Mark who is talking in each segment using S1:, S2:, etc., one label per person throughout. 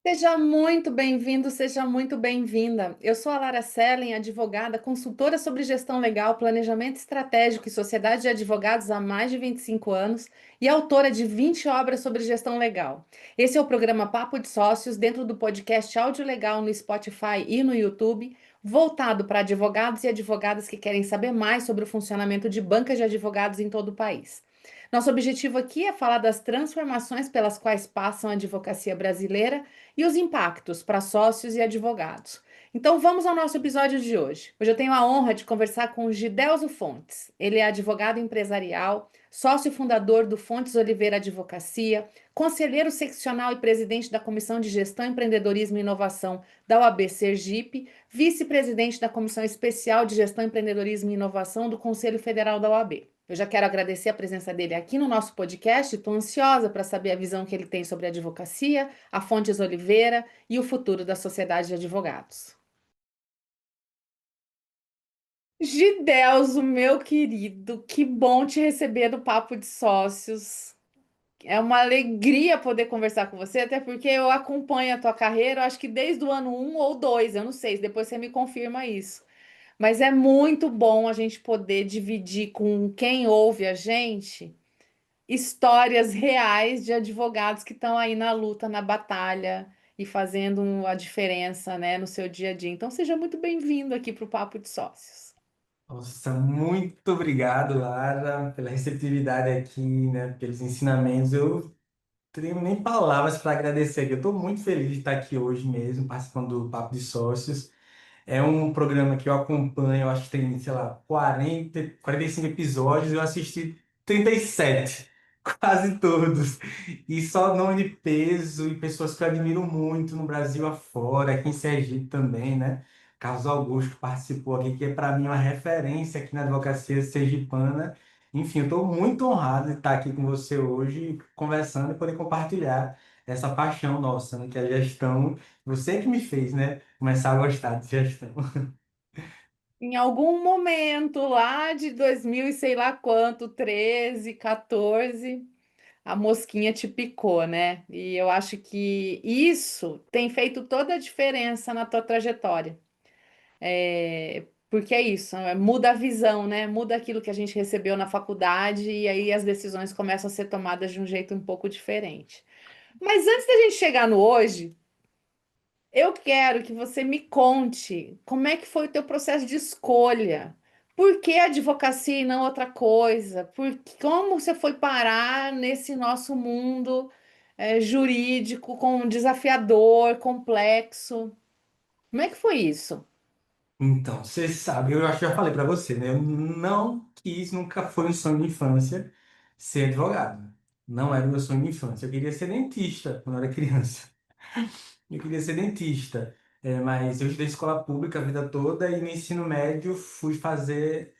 S1: Seja muito bem-vindo, seja muito bem-vinda. Eu sou a Lara Sellen, advogada, consultora sobre gestão legal, planejamento estratégico e sociedade de advogados há mais de 25 anos e autora de 20 obras sobre gestão legal. Esse é o programa Papo de Sócios, dentro do podcast Áudio Legal no Spotify e no YouTube, voltado para advogados e advogadas que querem saber mais sobre o funcionamento de bancas de advogados em todo o país. Nosso objetivo aqui é falar das transformações pelas quais passa a advocacia brasileira e os impactos para sócios e advogados. Então vamos ao nosso episódio de hoje. Hoje eu tenho a honra de conversar com o Gidelso Fontes. Ele é advogado empresarial, sócio fundador do Fontes Oliveira Advocacia, conselheiro seccional e presidente da Comissão de Gestão, Empreendedorismo e Inovação da OAB Sergipe, vice-presidente da Comissão Especial de Gestão, Empreendedorismo e Inovação do Conselho Federal da OAB. Eu já quero agradecer a presença dele aqui no nosso podcast. Estou ansiosa para saber a visão que ele tem sobre a advocacia, a Fontes Oliveira e o futuro da sociedade de advogados. Gidelso, meu querido, que bom te receber no Papo de Sócios. É uma alegria poder conversar com você, até porque eu acompanho a tua carreira, eu acho que desde o ano um ou 2, eu não sei, depois você me confirma isso. Mas é muito bom a gente poder dividir com quem ouve a gente histórias reais de advogados que estão aí na luta, na batalha e fazendo a diferença, né, no seu dia a dia. Então, seja muito bem-vindo aqui para o Papo de Sócios.
S2: Nossa, muito obrigado, Lara, pela receptividade aqui, né, pelos ensinamentos. Eu não tenho nem palavras para agradecer aqui. Eu estou muito feliz de estar aqui hoje mesmo, participando do Papo de Sócios. É um programa que eu acompanho, eu acho que tem, sei lá, 45 episódios, eu assisti 37, quase todos. E só nome de peso e pessoas que eu admiro muito no Brasil afora, aqui em Sergipe também, né? Carlos Augusto que participou aqui, que é para mim uma referência aqui na advocacia sergipana. Enfim, eu estou muito honrado de estar aqui com você hoje, conversando e poder compartilhar essa paixão nossa, né? Que é a gestão. Você que me fez, né? Começar a gostar de gestão.
S1: Em algum momento lá de 2000 e sei lá quanto, 13, 14, a mosquinha te picou, né? E eu acho que isso tem feito toda a diferença na tua trajetória. Porque é isso, muda a visão, né? Muda aquilo que a gente recebeu na faculdade e aí as decisões começam a ser tomadas de um jeito um pouco diferente. Mas antes da gente chegar no hoje, eu quero que você me conte como é que foi o teu processo de escolha. Por que a advocacia e não outra coisa? Como você foi parar nesse nosso mundo, jurídico, desafiador, complexo? Como é que foi isso?
S2: Então, você sabe, eu acho que já falei para você, né? Eu não quis, nunca foi um sonho de infância ser advogado. Não era o meu sonho de infância. Eu queria ser dentista quando eu era criança. Eu queria ser dentista. Mas eu estudei escola pública a vida toda e no ensino médio fui fazer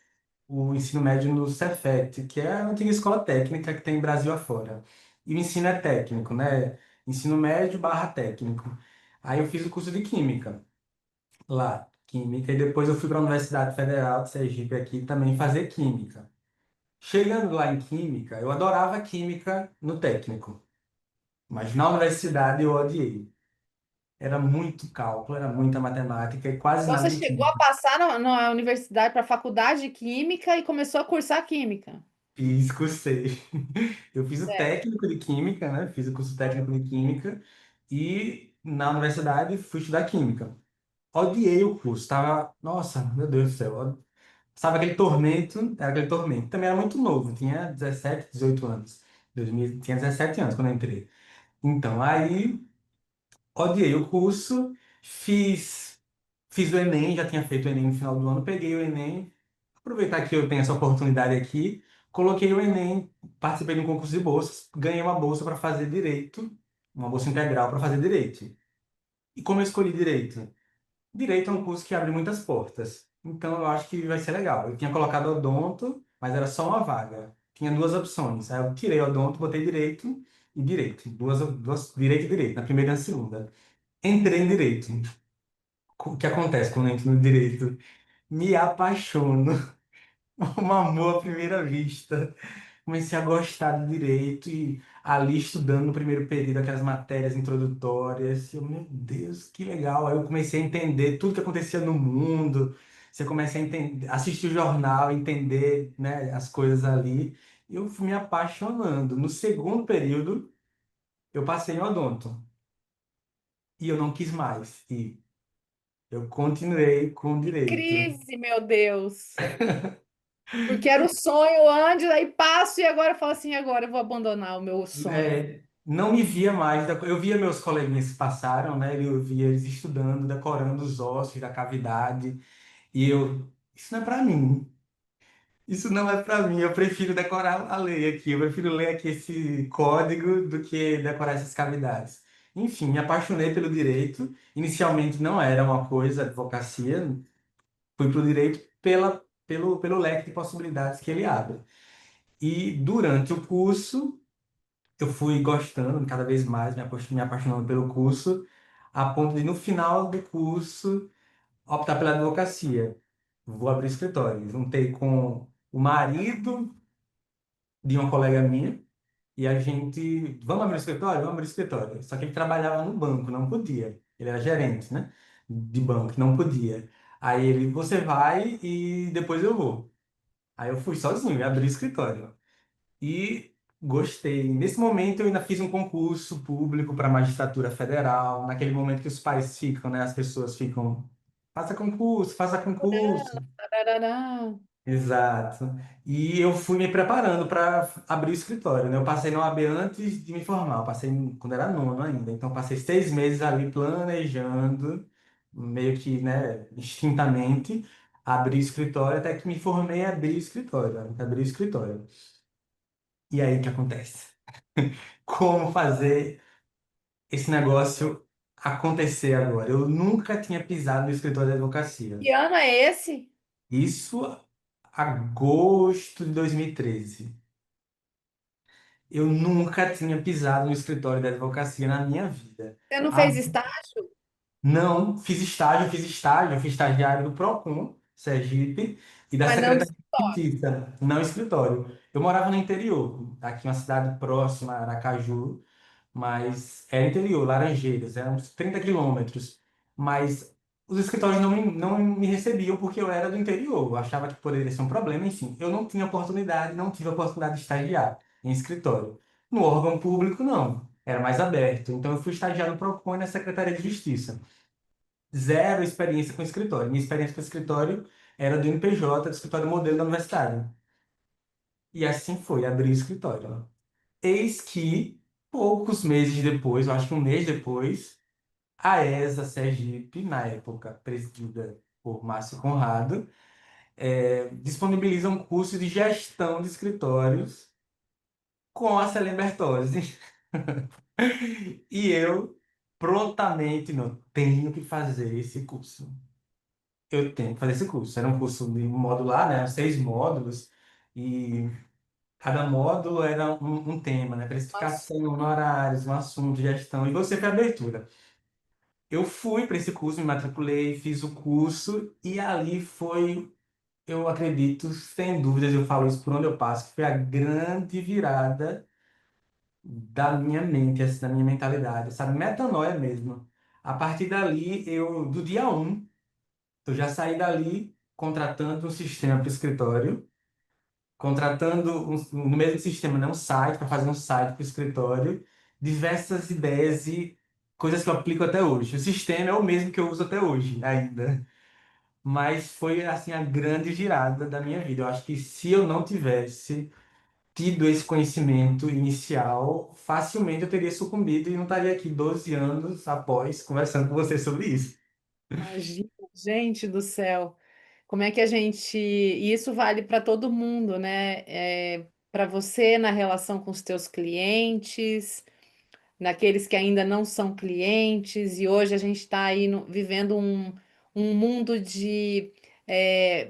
S2: o ensino médio no Cefet, que é a antiga escola técnica que tem Brasil afora. E o ensino é técnico, né? Ensino médio barra técnico. Aí eu fiz o curso de Química lá, Química, e depois eu fui para a Universidade Federal de Sergipe aqui também fazer Química. Chegando lá em Química, eu adorava Química no técnico, mas na universidade eu odiei. Era muito cálculo, era muita matemática e quase
S1: Então,
S2: nada
S1: você
S2: de
S1: chegou a
S2: química.
S1: passar na universidade para a faculdade de Química e começou a cursar Química.
S2: Fiz, cursei. Eu fiz o
S1: Certo.
S2: técnico de Química, né? Fiz o curso técnico de Química e na universidade fui estudar Química. Odiei o curso, tava, nossa, meu Deus do céu. Sabe aquele tormento? Era aquele tormento. Também era muito novo, tinha 17, 18 anos. 2000, tinha 17 anos quando eu entrei. Então, aí odiei o curso, fiz o Enem, já tinha feito o Enem no final do ano, peguei o Enem, aproveitar que eu tenho essa oportunidade aqui, coloquei o Enem, participei de um concurso de bolsas, ganhei uma bolsa para fazer direito, uma bolsa integral para fazer direito. E como eu escolhi direito? Direito é um curso que abre muitas portas. Então eu acho que vai ser legal. Eu tinha colocado odonto, mas era só uma vaga. Tinha duas opções. Aí eu tirei odonto, botei direito e direito. Direito e direito, na primeira e na segunda. Entrei em direito. O que acontece quando eu entro no direito? Me apaixono. Um amor à primeira vista. comecei a gostar do direito e ali estudando no primeiro período aquelas matérias introdutórias. Eu, meu Deus, que legal. Aí eu comecei a entender tudo que acontecia no mundo. Você começa a entender, assistir o jornal, entender, né, as coisas ali. E eu fui me apaixonando. No segundo período, eu passei em odonto e eu não quis mais. E eu continuei com
S1: Que
S2: direito.
S1: crise, meu Deus. Porque era o sonho antes, aí passo e agora eu falo assim, agora eu vou abandonar o meu sonho.
S2: Não me via mais. Eu via meus coleguinhas que passaram, né? Eu via eles estudando, decorando os ossos da cavidade. E eu, isso não é para mim. Isso não é para mim. Eu prefiro decorar a lei aqui. Eu prefiro ler aqui esse código do que decorar essas cavidades. Enfim, me apaixonei pelo direito. Inicialmente não era uma coisa, advocacia. Fui para o direito pelo leque de possibilidades que ele abre. E durante o curso eu fui gostando cada vez mais, me apaixonando pelo curso, a ponto de, no final do curso, optar pela advocacia. Vou abrir escritório. Juntei com o marido de uma colega minha e a gente, vamos abrir escritório? Vamos abrir escritório. Só que ele trabalhava no banco, não podia. Ele era gerente, né? De banco, não podia. Aí ele, você vai e depois eu vou. Aí eu fui sozinho, abri escritório. E gostei. Nesse momento eu ainda fiz um concurso público para a magistratura federal, naquele momento que os pais ficam, né? As pessoas ficam, faça concurso, faça concurso.
S1: Tarará.
S2: Exato. E eu fui me preparando para abrir o escritório, né? Eu passei na OAB antes de me formar, eu passei quando era nono ainda. Então passei 6 meses ali planejando, meio que, né, instintamente, abrir o escritório, até que me formei e abri o escritório, né? Abri o escritório. E aí o que acontece? Como fazer esse negócio acontecer agora? Eu nunca tinha pisado no escritório de advocacia.
S1: Que ano é esse?
S2: Isso agosto de 2013. Eu nunca tinha pisado no escritório de advocacia na minha vida.
S1: Você não
S2: Ah,
S1: fez estágio?
S2: não, fiz estagiário do Procon, Sergipe, e da
S1: Mas não
S2: Secretaria
S1: disse.
S2: de Justiça, não escritório. Eu morava no interior, aqui uma cidade próxima, Aracaju, mas era interior, Laranjeiras, eram uns 30 quilômetros. Mas os escritórios não me recebiam porque eu era do interior. Eu achava que poderia ser um problema, enfim. Eu não tinha oportunidade, não tive a oportunidade de estagiar em escritório. No órgão público, não. Era mais aberto. Então, eu fui estagiar no Procon e na Secretaria de Justiça. Zero experiência com escritório. Minha experiência com escritório era do NPJ, do escritório modelo da universidade. E assim foi, abri o escritório. Eis que, poucos meses depois, eu acho que um mês depois, a ESA Sergipe, na época presidida por Márcio Conrado, disponibiliza um curso de gestão de escritórios com a Celen Bertozzi. E eu, prontamente, não, tenho que fazer esse curso. Eu tenho que fazer esse curso. Era um curso de modular, né? 6 módulos. E cada módulo era um tema, né?
S1: Nossa.
S2: Precificação, honorários, um assunto, gestão. E você foi abertura. Eu fui para esse curso, me matriculei, fiz o curso e ali foi, eu acredito, sem dúvidas, eu falo isso por onde eu passo, que foi a grande virada da minha mente, assim, da minha mentalidade, sabe? Metanoia mesmo. A partir dali, do dia um, eu já saí dali contratando um sistema para o escritório, contratando no mesmo sistema, né, um site, para fazer um site para o escritório, diversas ideias e coisas que eu aplico até hoje. O sistema é o mesmo que eu uso até hoje, ainda. Mas foi, assim, a grande virada da minha vida. Eu acho que se eu não tivesse tido esse conhecimento inicial, facilmente eu teria sucumbido e não estaria aqui 12 anos após conversando com você sobre isso.
S1: Imagina, gente do céu. Como é que a gente. E isso vale para todo mundo, né? Para você na relação com os teus clientes, naqueles que ainda não são clientes, e hoje a gente está aí vivendo um mundo de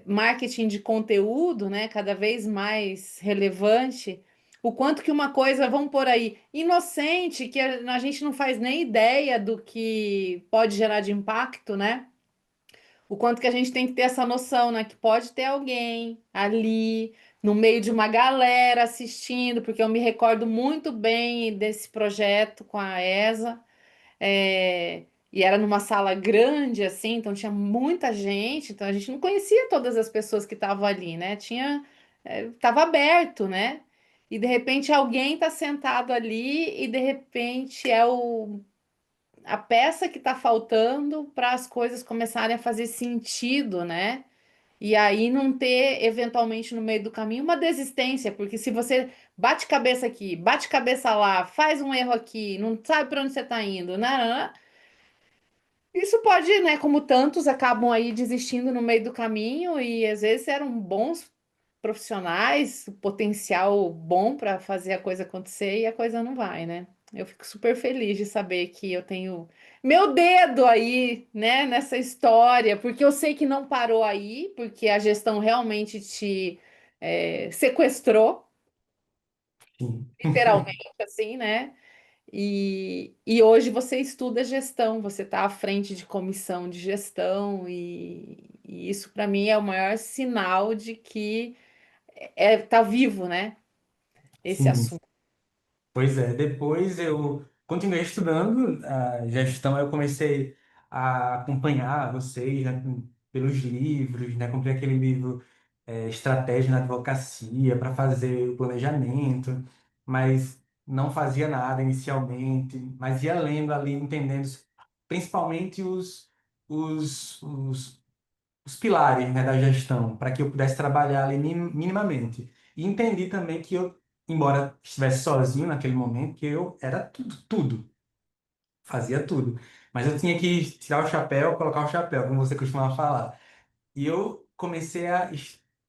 S1: marketing de conteúdo, né, cada vez mais relevante. O quanto que uma coisa, vamos por aí, inocente, que a gente não faz nem ideia do que pode gerar de impacto, né? O quanto que a gente tem que ter essa noção, né? Que pode ter alguém ali no meio de uma galera assistindo, porque eu me recordo muito bem desse projeto com a ESA. É, e era numa sala grande, assim, então tinha muita gente, então a gente não conhecia todas as pessoas que estavam ali, né? Tava aberto, né? E de repente alguém está sentado ali e de repente a peça que está faltando para as coisas começarem a fazer sentido, né? E aí não ter, eventualmente, no meio do caminho, uma desistência, porque se você bate cabeça aqui, bate cabeça lá, faz um erro aqui, não sabe para onde você está indo, né? Isso pode, né? Como tantos acabam aí desistindo no meio do caminho e às vezes eram bons profissionais, potencial bom para fazer a coisa acontecer e a coisa não vai, né? Eu fico super feliz de saber que eu tenho meu dedo aí, né, nessa história, porque eu sei que não parou aí, porque a gestão realmente te sequestrou,
S2: Sim.
S1: literalmente, assim, né? E hoje você estuda gestão, você está à frente de comissão de gestão, e isso para mim é o maior sinal de que tá vivo, né? Esse
S2: Sim.
S1: assunto.
S2: Pois é, depois eu continuei estudando a gestão, aí eu comecei a acompanhar vocês, né, pelos livros, né, comprei aquele livro Estratégia na Advocacia para fazer o planejamento, mas não fazia nada inicialmente, mas ia lendo ali, entendendo principalmente os os pilares, né, da gestão, para que eu pudesse trabalhar ali minimamente. E entendi também que eu, embora estivesse sozinho naquele momento, que eu era tudo, tudo, fazia tudo. Mas eu tinha que tirar o chapéu, colocar o chapéu, como você costuma falar. E eu comecei a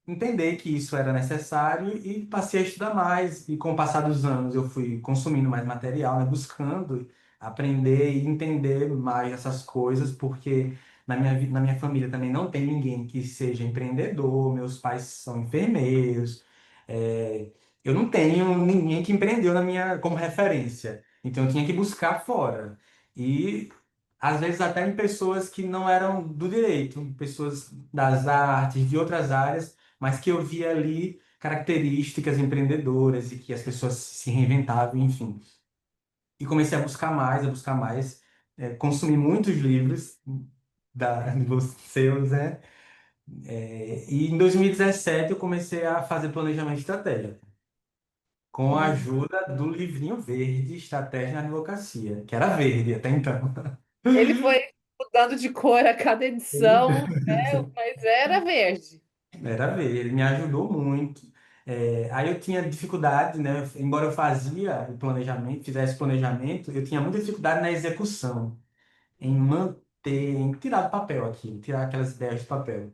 S2: entender que isso era necessário e passei a estudar mais. E com o passar dos anos, eu fui consumindo mais material, né, buscando aprender e entender mais essas coisas, porque na minha família também não tem ninguém que seja empreendedor, meus pais são enfermeiros, é, eu não tenho ninguém que empreendeu na minha, como referência. Então eu tinha que buscar fora. E às vezes até em pessoas que não eram do direito, pessoas das artes, de outras áreas, mas que eu via ali características empreendedoras e que as pessoas se reinventavam, enfim. E comecei a buscar mais, consumi muitos livros dos seus, né? E em 2017 eu comecei a fazer planejamento estratégico, com a
S1: Uhum.
S2: ajuda do livrinho verde, Estratégia na Advocacia, que era verde até então.
S1: Ele foi mudando de cor a cada edição, né? Mas era verde.
S2: Era ver, ele me ajudou muito. Aí eu tinha dificuldade, né? Embora eu fazia o planejamento, fizesse planejamento, eu tinha muita dificuldade na execução, em manter, em tirar do papel aquilo, tirar aquelas ideias do papel.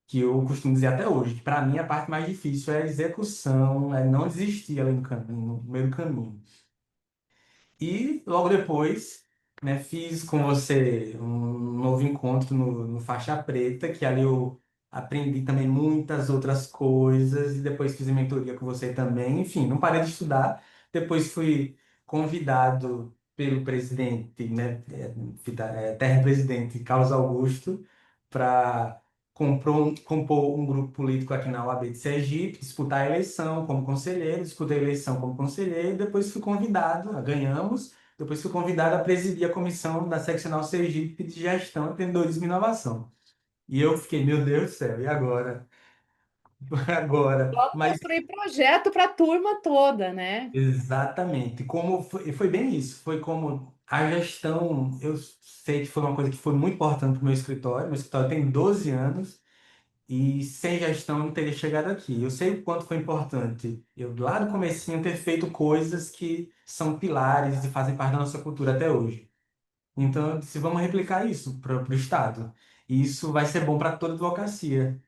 S2: Que eu costumo dizer até hoje, que para mim a parte mais difícil é a execução, é não desistir ali no caminho, no meio do caminho. E logo depois, né, fiz com você um novo encontro no Faixa Preta, que ali eu aprendi também muitas outras coisas, e depois fiz a mentoria com você também. Enfim, não parei de estudar. Depois fui convidado pelo presidente, né, terra presidente Carlos Augusto, para compor um grupo político aqui na OAB de Sergipe, disputar a eleição como conselheiro, disputei a eleição como conselheiro, e depois fui convidado, ganhamos, depois fui convidado a presidir a comissão da Seccional Sergipe de Gestão, Empreendedorismo e Inovação. E eu fiquei, meu Deus do céu, e agora? Agora?
S1: Vamos
S2: Mas
S1: construir projeto para a turma toda, né?
S2: exatamente, como foi bem isso, foi como a gestão, eu sei que foi uma coisa que foi muito importante para o meu escritório tem 12 anos, e sem gestão eu não teria chegado aqui. Eu sei o quanto foi importante eu, lá no comecinho, ter feito coisas que são pilares e fazem parte da nossa cultura até hoje. Então, eu disse, vamos replicar isso para o Estado. E isso vai ser bom para toda a advocacia.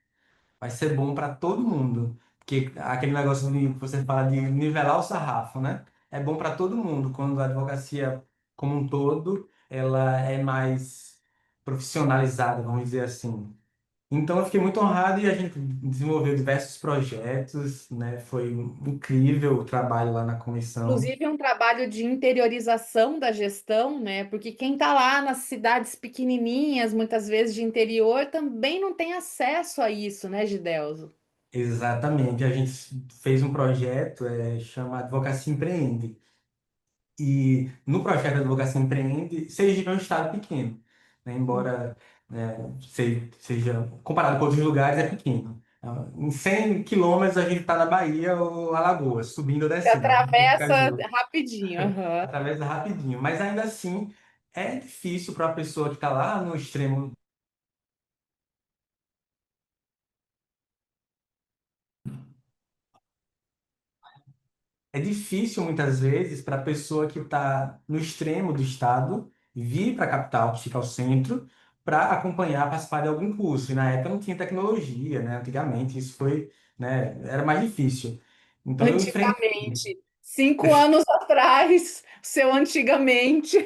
S2: Vai ser bom para todo mundo. Porque aquele negócio que você fala de nivelar o sarrafo, né? É bom para todo mundo. Quando a advocacia, como um todo, ela é mais profissionalizada, vamos dizer assim. Então, eu fiquei muito honrado e a gente desenvolveu diversos projetos, né? Foi incrível o trabalho lá na comissão.
S1: Inclusive, é um trabalho de interiorização da gestão, né? Porque quem está lá nas cidades pequenininhas, muitas vezes de interior, também não tem acesso a isso, né, Gidelso?
S2: Exatamente. A gente fez um projeto, chama Advocacia Empreende. E no projeto Advocacia Empreende, Sergipe é um estado pequeno, né? Embora seja, comparado com outros lugares, é pequeno. Em 100 quilômetros a gente está na Bahia ou Alagoas, subindo ou
S1: Você
S2: descendo,
S1: atravessa
S2: Caju,
S1: rapidinho. Aham.
S2: atravessa rapidinho. Mas ainda assim, é difícil para a pessoa que está lá no extremo. É difícil muitas vezes para a pessoa que está no extremo do estado vir para a capital, que fica ao centro, para acompanhar, participar de algum curso. E na época não tinha tecnologia, né? Antigamente isso foi, né? Era mais difícil. Então eu enfrentei.
S1: Antigamente, 5 anos atrás, seu antigamente,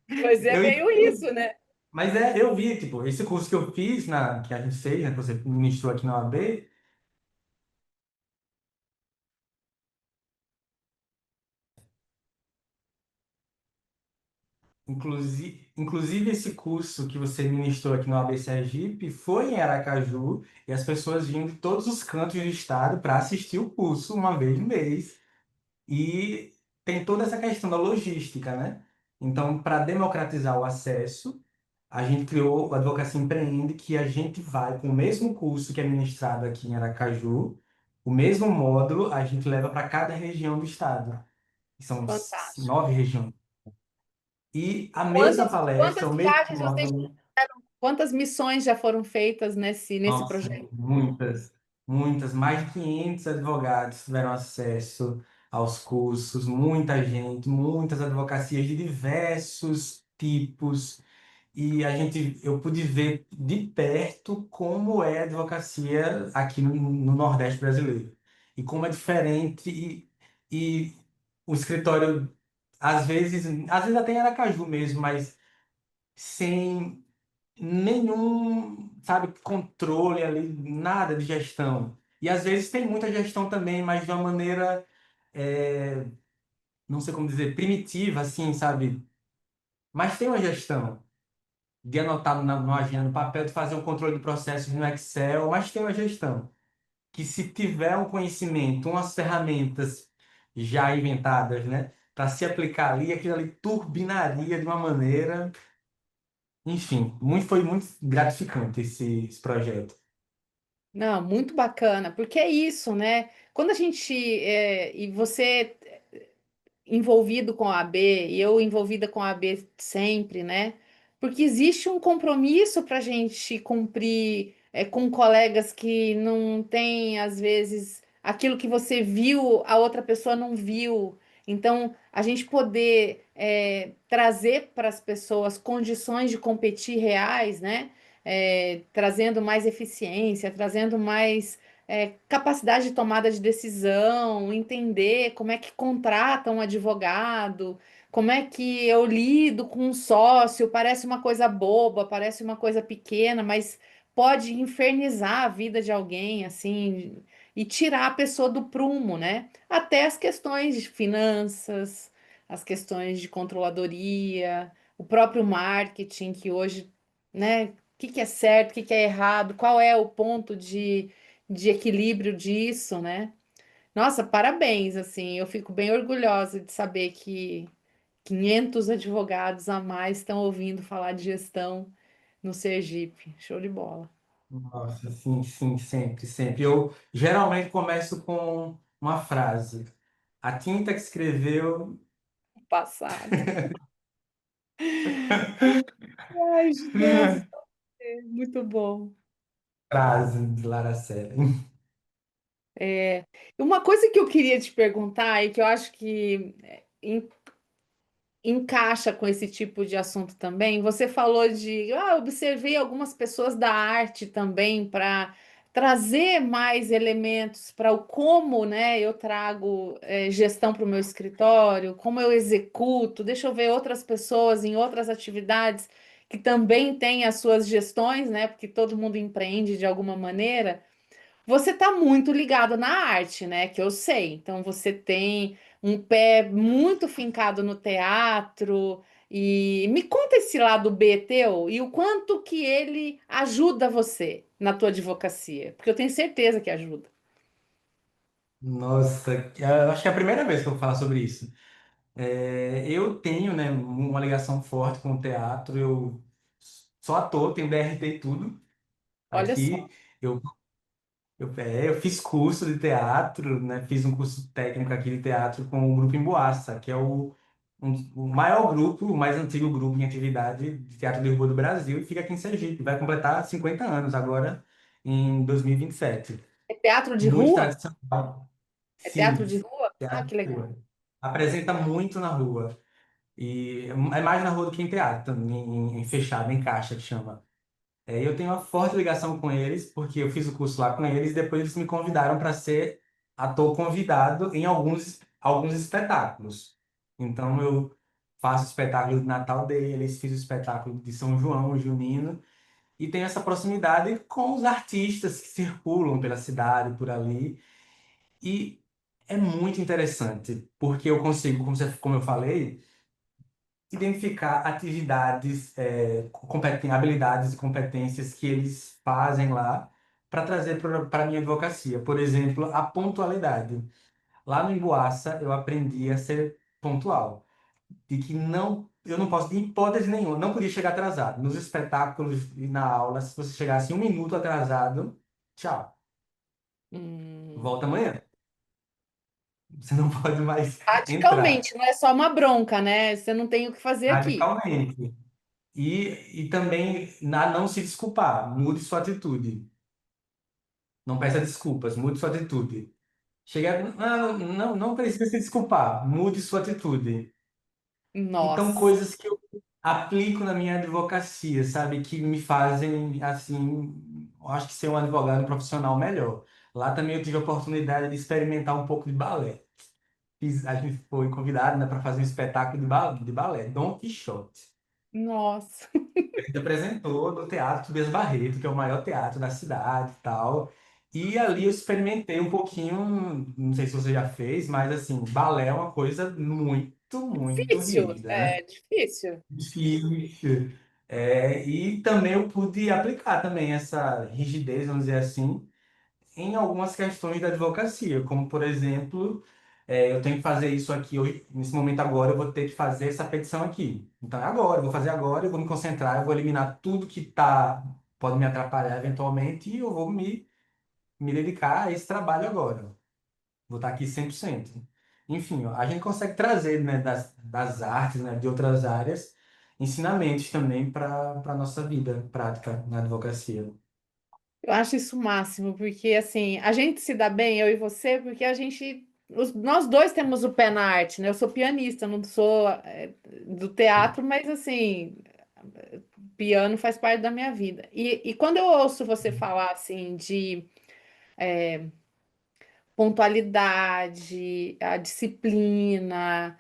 S1: mas é
S2: Eu,
S1: meio isso, né?
S2: mas eu vi, tipo, esse curso que eu fiz, que a gente fez, né, que você ministrou aqui na OAB. Inclusive, esse curso que você ministrou aqui no ABC Sergipe foi em Aracaju e as pessoas vinham de todos os cantos do estado para assistir o curso uma vez no mês. E tem toda essa questão da logística, né? Então, para democratizar o acesso, a gente criou o Advocacia Empreende, que a gente vai com o mesmo curso que é ministrado aqui em Aracaju, o mesmo módulo a gente leva para cada região do estado. São
S1: Fantástico.
S2: 9 regiões. E a mesma palestra,
S1: Quantas
S2: o mesmo
S1: viagens vocês,
S2: módulo.
S1: quantas missões já foram feitas nesse
S2: Nossa,
S1: projeto?
S2: muitas, muitas, mais de 500 advogados tiveram acesso aos cursos, muita gente, muitas advocacias de diversos tipos, e eu pude ver de perto como é a advocacia aqui no Nordeste brasileiro, e como é diferente, e o escritório, às vezes até em Aracaju mesmo, mas sem nenhum, sabe, controle ali, nada de gestão. E às vezes tem muita gestão também, mas de uma maneira, é, não sei como dizer, primitiva, assim, sabe? Mas tem uma gestão de anotar numa agenda, no papel, de fazer um controle de processos no Excel, mas tem uma gestão que se tiver um conhecimento, umas ferramentas já inventadas, né, para se aplicar ali, aquilo ali turbinaria de uma maneira, enfim, foi muito gratificante esse projeto.
S1: Não, muito bacana, porque é isso, né? Quando a gente, e você envolvido com a AB e eu envolvida com a AB sempre, né? Porque existe um compromisso para a gente cumprir com colegas que não têm, às vezes, aquilo que você viu, a outra pessoa não viu. Então, a gente poder trazer para as pessoas condições de competir reais, né? Trazendo mais eficiência, trazendo mais capacidade de tomada de decisão, entender como é que contrata um advogado, como é que eu lido com um sócio. Parece uma coisa boba, parece uma coisa pequena, mas pode infernizar a vida de alguém, assim, e tirar a pessoa do prumo, né? Até as questões de finanças, as questões de controladoria, o próprio marketing, que hoje, né? O que que é certo, o que que é errado, qual é o ponto de equilíbrio disso, né? Nossa, parabéns, assim, eu fico bem orgulhosa de saber que 500 advogados a mais estão ouvindo falar de gestão no Sergipe. Show de bola.
S2: Nossa, sim, sim, sempre, sempre. Eu geralmente começo com uma frase. A tinta que escreveu.
S1: Passado. Ai, Jesus, muito bom.
S2: Frase de Lara Sela.
S1: É, uma coisa que eu queria te perguntar e que eu acho que encaixa com esse tipo de assunto também. Você falou de, observei algumas pessoas da arte também para trazer mais elementos para o como, né, eu trago gestão para o meu escritório, como eu executo. Deixa eu ver outras pessoas em outras atividades que também têm as suas gestões, né, porque todo mundo empreende de alguma maneira. Você está muito ligado na arte, né? Que eu sei. Então você tem um pé muito fincado no teatro. E me conta esse lado B teu e o quanto que ele ajuda você na tua advocacia, porque eu tenho certeza que ajuda.
S2: Nossa, eu acho que é a primeira vez que eu vou falar sobre isso. Eu tenho, né, uma ligação forte com o teatro. Eu sou ator, tenho DRT e tudo.
S1: Olha só,
S2: Aqui eu fiz curso de teatro, né? Fiz um curso técnico aqui de teatro com o Grupo Emboassa, que é o maior grupo, o mais antigo grupo em atividade de teatro de rua do Brasil, e fica aqui em Sergipe. Vai completar 50 anos agora, em 2027.
S1: é teatro de
S2: Muito
S1: rua?
S2: tradicional.
S1: É teatro
S2: Sim,
S1: de rua? Ah,
S2: teatro
S1: que
S2: de
S1: legal.
S2: rua. Apresenta muito na rua. E é mais na rua do que em teatro, em fechado, em caixa, que chama. Eu tenho uma forte ligação com eles, porque eu fiz o curso lá com eles, e depois eles me convidaram para ser ator convidado em alguns espetáculos. Então eu faço o espetáculo de Natal deles, fiz o espetáculo de São João, junino, e tenho essa proximidade com os artistas que circulam pela cidade, por ali. E é muito interessante, porque eu consigo, como eu falei, identificar atividades, habilidades e competências que eles fazem lá para trazer para a minha advocacia. Por exemplo, a pontualidade. Lá no Emboassa, eu aprendi a ser pontual. E que eu não posso, de hipótese nenhuma, não podia chegar atrasado. Nos espetáculos e na aula, se você chegasse um minuto atrasado, tchau,
S1: Hum,
S2: volta amanhã. Você não pode mais entrar
S1: radicalmente, não é só uma bronca, né? Você não tem o que fazer aqui.
S2: radicalmente. E também não se desculpar, mude sua atitude. Não peça desculpas, mude sua atitude. Chega, não precisa se desculpar, mude sua atitude. Então,
S1: Nossa,
S2: coisas que eu aplico na minha advocacia, sabe, que me fazem, assim, eu acho que ser um advogado profissional melhor. Lá também eu tive a oportunidade de experimentar um pouco de balé. A gente foi convidado, né, para fazer um espetáculo de balé, Dom Quixote.
S1: nossa.
S2: A gente apresentou no Teatro Tobias Barreto, que é o maior teatro da cidade e tal. E ali eu experimentei um pouquinho, não sei se você já fez, mas assim, balé é uma coisa muito, muito
S1: Difícil,
S2: rígida, né?
S1: é difícil.
S2: Difícil. E também eu pude aplicar também essa rigidez, vamos dizer assim, em algumas questões da advocacia, como por exemplo, eu tenho que fazer isso aqui hoje, nesse momento agora, eu vou ter que fazer essa petição aqui. Então é agora, eu vou fazer agora, eu vou me concentrar, eu vou eliminar tudo que pode me atrapalhar eventualmente e eu vou me dedicar a esse trabalho agora. Vou estar aqui 100%. Enfim, ó, a gente consegue trazer, né, das artes, né, de outras áreas, ensinamentos também para a nossa vida prática na advocacia.
S1: Eu acho isso o máximo, porque assim, a gente se dá bem, eu e você, porque nós dois temos o pé na arte, né? Eu sou pianista, não sou do teatro, mas assim, piano faz parte da minha vida. E quando eu ouço você falar assim de pontualidade, a disciplina.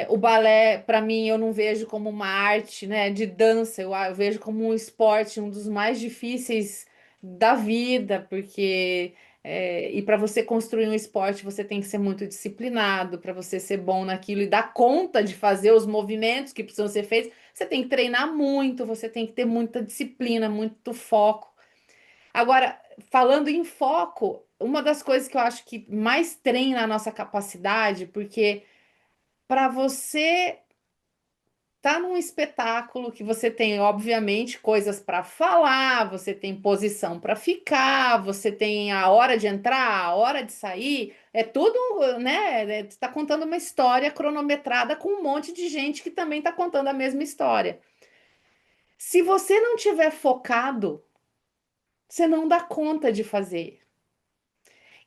S1: O balé, para mim, eu não vejo como uma arte, né, de dança, eu vejo como um esporte, um dos mais difíceis da vida, porque e para você construir um esporte, você tem que ser muito disciplinado, para você ser bom naquilo e dar conta de fazer os movimentos que precisam ser feitos, você tem que treinar muito, você tem que ter muita disciplina, muito foco. Agora, falando em foco, uma das coisas que eu acho que mais treina a nossa capacidade, porque para você estar num espetáculo que você tem, obviamente, coisas para falar, você tem posição para ficar, você tem a hora de entrar, a hora de sair, é tudo, né? Você está contando uma história cronometrada com um monte de gente que também está contando a mesma história. Se você não tiver focado, você não dá conta de fazer.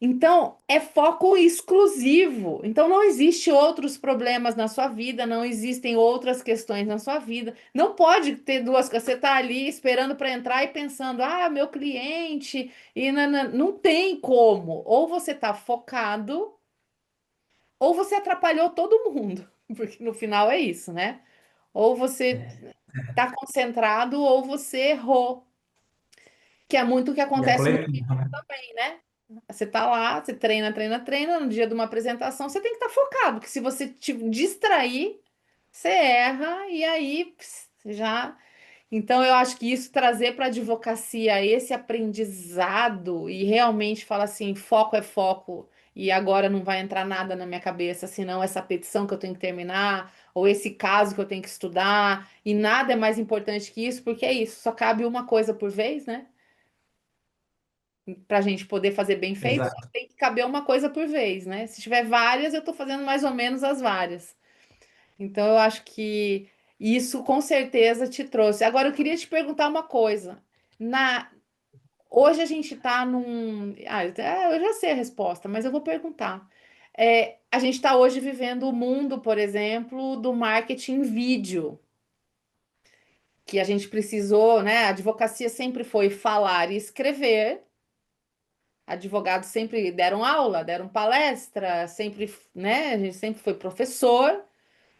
S1: Então, é foco exclusivo. Então, não existe outros problemas na sua vida, não existem outras questões na sua vida. Não pode ter duas coisas. Você está ali esperando para entrar e pensando, ah, meu cliente, e não tem como. Ou você está focado, ou você atrapalhou todo mundo, porque no final é isso, né? Ou você está concentrado, ou você errou, que é muito o que
S2: E é
S1: acontece no
S2: coletivo, né?
S1: também, né? Você tá lá, você treina, treina, treina. No dia de uma apresentação, você tem que estar focado, porque se você te distrair, você erra e aí você já. Então, eu acho que isso trazer para a advocacia esse aprendizado e realmente falar assim: foco é foco, e agora não vai entrar nada na minha cabeça, senão essa petição que eu tenho que terminar, ou esse caso que eu tenho que estudar, e nada é mais importante que isso, porque é isso, só cabe uma coisa por vez, né? Para a gente poder fazer bem feito, só
S2: Exato.
S1: tem que caber uma coisa por vez, né? Se tiver várias, eu estou fazendo mais ou menos as várias. Então, eu acho que isso com certeza te trouxe. Agora, eu queria te perguntar uma coisa. Na... Hoje a gente está num. Eu já sei a resposta, mas eu vou perguntar. A gente está hoje vivendo o mundo, por exemplo, do marketing vídeo, que a gente precisou, né? A advocacia sempre foi falar e escrever. Advogados sempre deram aula, deram palestra, sempre, né? A gente sempre foi professor.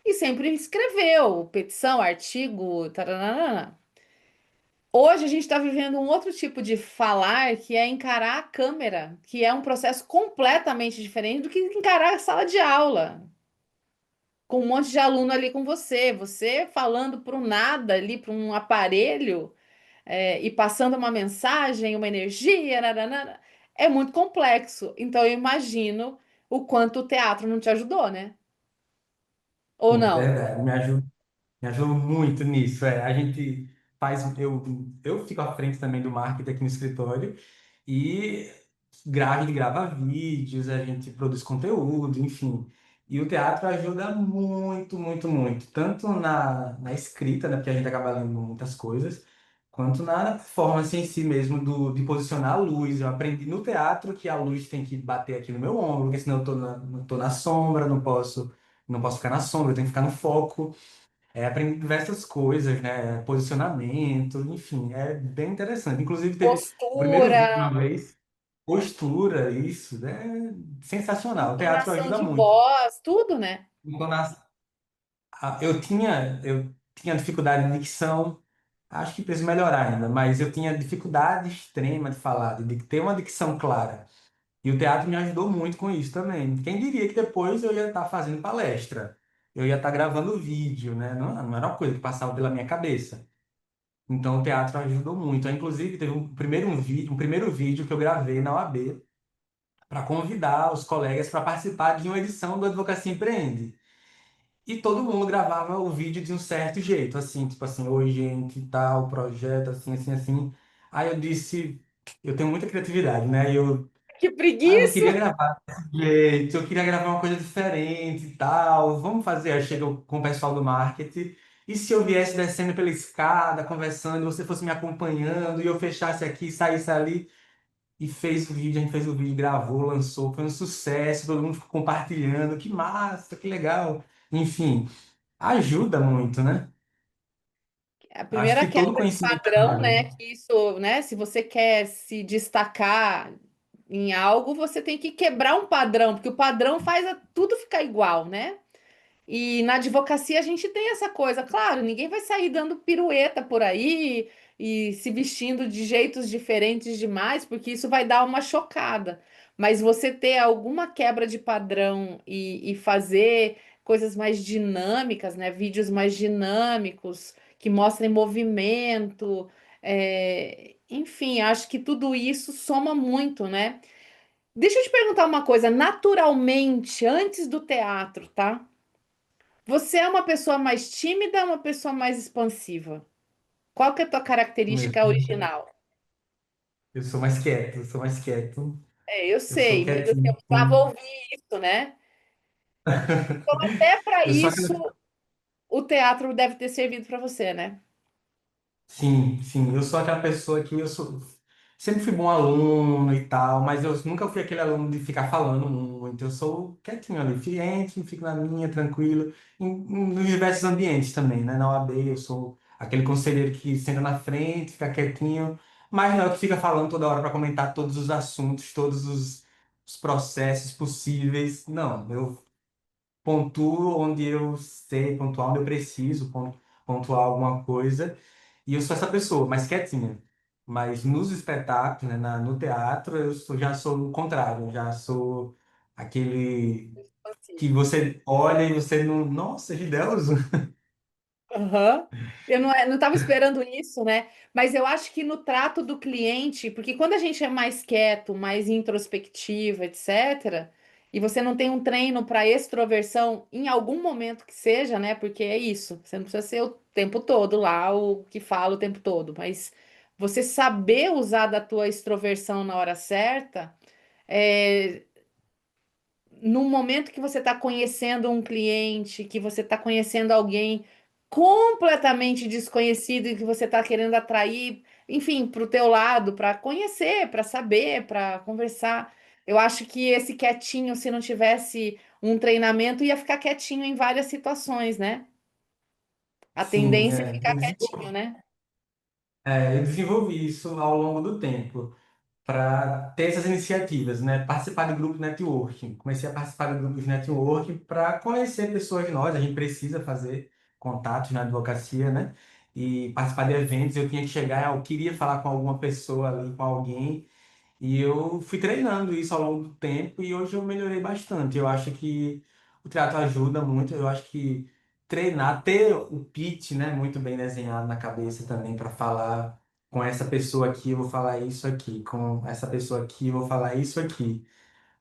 S1: E sempre escreveu petição, artigo, taranana. Hoje a gente está vivendo um outro tipo de falar, que é encarar a câmera, que é um processo completamente diferente do que encarar a sala de aula, com um monte de aluno ali com você, você falando para um nada ali, para um aparelho, e passando uma mensagem, uma energia, nananana. É muito complexo. Então eu imagino o quanto o teatro não te ajudou, né? Ou
S2: Sim,
S1: não?
S2: verdade. Me ajudou muito nisso. A gente faz, eu fico à frente também do marketing aqui no escritório e a gente grava vídeos, a gente produz conteúdo, enfim. E o teatro ajuda muito, muito, muito. Tanto na escrita, né, porque a gente acaba lendo muitas coisas, quanto na performance em si mesmo, de posicionar a luz. Eu aprendi no teatro que a luz tem que bater aqui no meu ombro, porque senão eu tô na sombra, não posso ficar na sombra, eu tenho que ficar no foco. Aprendi diversas coisas, né? Posicionamento, enfim, é bem interessante. Inclusive, teve o primeiro vídeo
S1: Postura,
S2: uma vez, postura, isso, é sensacional. O teatro
S1: entonação
S2: ajuda
S1: de
S2: muito.
S1: voz, tudo, né?
S2: Então, eu tinha dificuldade de dicção, acho que preciso melhorar ainda, mas eu tinha dificuldade extrema de falar, de ter uma dicção clara. E o teatro me ajudou muito com isso também. Quem diria que depois eu ia estar fazendo palestra, eu ia estar gravando vídeo, né? Não era uma coisa que passava pela minha cabeça. Então o teatro ajudou muito. Inclusive, teve um primeiro vídeo que eu gravei na OAB para convidar os colegas para participar de uma edição do Advocacia Empreende. E todo mundo gravava o vídeo de um certo jeito, assim, tipo assim, oi gente, tal, projeto, assim, assim, assim. Aí eu disse, eu tenho muita criatividade, né?
S1: Que
S2: Eu não queria
S1: preguiça!
S2: gravar desse jeito, eu queria gravar uma coisa diferente e tal. Vamos fazer. Aí chego com o pessoal do marketing. E se eu viesse descendo pela escada, conversando, e você fosse me acompanhando, e eu fechasse aqui, saísse ali, e fez o vídeo, a gente fez o vídeo, gravou, lançou, foi um sucesso, todo mundo ficou compartilhando, que massa, que legal. Enfim, ajuda muito, né?
S1: A
S2: Acho
S1: primeira
S2: que todo
S1: quebra de
S2: conhecimento
S1: padrão,
S2: ajuda.
S1: né? Que isso, né? Se você quer se destacar em algo, você tem que quebrar um padrão, porque o padrão faz tudo ficar igual, né? E na advocacia a gente tem essa coisa, claro, ninguém vai sair dando pirueta por aí e se vestindo de jeitos diferentes demais, porque isso vai dar uma chocada. Mas você ter alguma quebra de padrão e fazer coisas mais dinâmicas, né? Vídeos mais dinâmicos, que mostrem movimento, enfim, acho que tudo isso soma muito, né? Deixa eu te perguntar uma coisa, naturalmente, antes do teatro, tá? Você é uma pessoa mais tímida ou uma pessoa mais expansiva? Qual que é a tua característica original?
S2: Eu sou mais quieto, eu sou mais quieto,
S1: Eu
S2: eu sou
S1: sei, mas assim, eu
S2: quietinho.
S1: precisava ouvir isso, né? Até para
S2: Eu sou
S1: isso,
S2: aquela
S1: o teatro deve ter servido para você, né?
S2: Sim, sim, eu sou aquela pessoa que sempre fui bom aluno e tal, mas eu nunca fui aquele aluno de ficar falando muito. Eu sou quietinho ali, entro, fico na minha, tranquilo, nos diversos ambientes também, né? Na OAB, eu sou aquele conselheiro que senta na frente, fica quietinho, mas não é o que fica falando toda hora para comentar todos os assuntos, os processos possíveis. Não, eu pontuo onde eu sei pontuar, onde eu preciso pontuar alguma coisa. E eu sou essa pessoa, mais quietinha. mas nos espetáculos, né, no teatro, já sou o contrário, eu já sou aquele que você olha e você não, nossa, que Deus!
S1: Aham. Eu não estava esperando isso, né? Mas eu acho que no trato do cliente, porque quando a gente é mais quieto, mais introspectivo, etc., e você não tem um treino para extroversão em algum momento que seja, né? Porque é isso, você não precisa ser o tempo todo lá o que fala o tempo todo, mas você saber usar da tua extroversão na hora certa, é, no momento que você está conhecendo um cliente, que você está conhecendo alguém completamente desconhecido e que você está querendo atrair, enfim, para o teu lado, para conhecer, para saber, para conversar. Eu acho que esse quietinho, se não tivesse um treinamento, ia ficar quietinho em várias situações, né? A
S2: Sim,
S1: tendência é ficar quietinho, né?
S2: eu desenvolvi isso ao longo do tempo para ter essas iniciativas, né? Participar de grupos de networking. Comecei a participar de grupos de networking para conhecer pessoas novas. A gente precisa fazer contatos na advocacia, né? E participar de eventos. Eu tinha que chegar, eu queria falar com alguma pessoa ali, com alguém. E eu fui treinando isso ao longo do tempo e hoje eu melhorei bastante. Eu acho que o teatro ajuda muito. Eu acho que treinar, ter o pitch, né, muito bem desenhado na cabeça também para falar com essa pessoa aqui, eu vou falar isso aqui, com essa pessoa aqui, eu vou falar isso aqui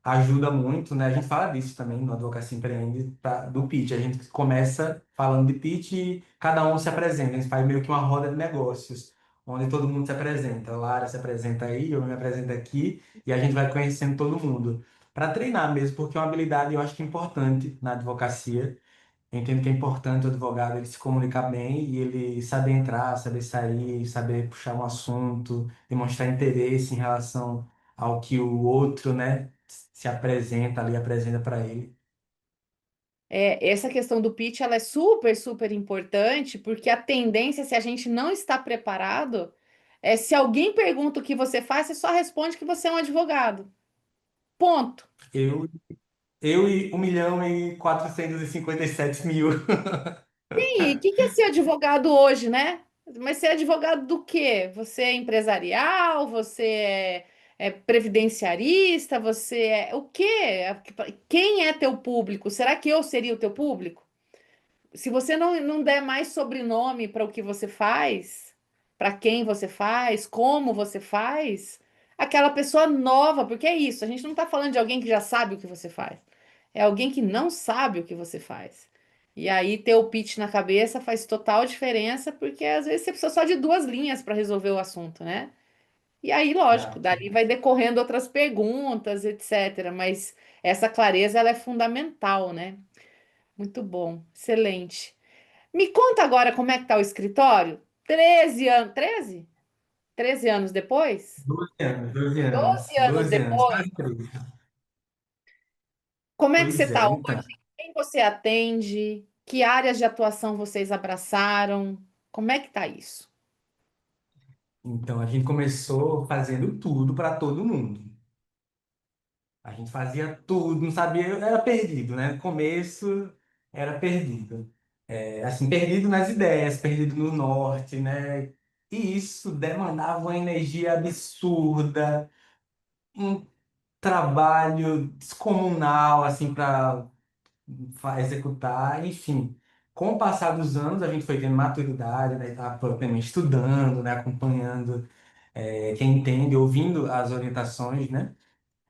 S2: ajuda muito, né? A gente fala disso também no Advocacia Empreende, do pitch. A gente começa falando de pitch e cada um se apresenta. A gente faz meio que uma roda de negócios, onde todo mundo se apresenta. A Lara se apresenta aí, eu me apresento aqui, e a gente vai conhecendo todo mundo. Para treinar mesmo, porque é uma habilidade eu acho que é importante na advocacia. Eu entendo que é importante o advogado ele se comunicar bem e ele saber entrar, saber sair, saber puxar um assunto, demonstrar interesse em relação ao que o outro, né, se apresenta ali, apresenta para ele.
S1: É, essa questão do pitch, ela é super, super importante, porque a tendência, se a gente não está preparado, é se alguém pergunta o que você faz, você só responde que você é um advogado. Ponto.
S2: Eu, eu e 1.457.000.
S1: E o que é ser advogado hoje, né? Mas ser advogado do quê? Você é empresarial? É previdenciarista? Você é o quê? Quem é teu público? Será que eu seria o teu público? Se você não der mais sobrenome para o que você faz, para quem você faz, como você faz, aquela pessoa nova, porque é isso, a gente não está falando de alguém que já sabe o que você faz, é alguém que não sabe o que você faz. E aí ter o pitch na cabeça faz total diferença, porque às vezes você precisa só de duas linhas para resolver o assunto, né? E aí, lógico,
S2: Exato.
S1: dali vai decorrendo outras perguntas, etc. Mas essa clareza ela é fundamental, né? Muito bom, excelente. Me conta agora como é que tá o escritório? 13 anos, 13 anos depois?
S2: 12 anos, 12
S1: 12
S2: anos,
S1: anos
S2: 12 anos,
S1: depois,
S2: quase 13.
S1: como é que você
S2: Pois
S1: está
S2: é,
S1: hoje?
S2: então.
S1: Quem você atende? Que áreas de atuação vocês abraçaram? Como é que tá isso?
S2: Então, a gente começou fazendo tudo para todo mundo. A gente fazia tudo, não sabia, era perdido, né? No começo era perdido. É, assim, perdido nas ideias, perdido no norte, né? E isso demandava uma energia absurda, um trabalho descomunal, assim, para executar, enfim. Com o passar dos anos, a gente foi tendo maturidade, né? Estava propriamente estudando, né? Acompanhando, quem entende, ouvindo as orientações, né?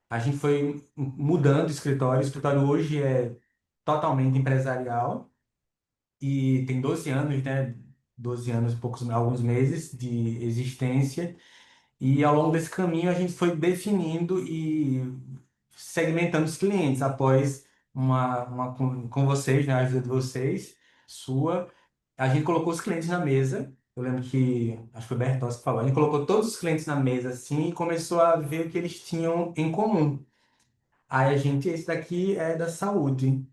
S2: A gente foi mudando o escritório. O escritório hoje é totalmente empresarial e tem 12 anos, né? 12 anos, poucos, alguns meses de existência. E ao longo desse caminho a gente foi definindo e segmentando os clientes após com vocês, né? A ajuda de vocês, sua. A gente colocou os clientes na mesa. Eu lembro que, acho que foi o Bertossi que falou, a gente colocou todos os clientes na mesa assim e começou a ver o que eles tinham em comum. Aí a gente, esse daqui é da saúde,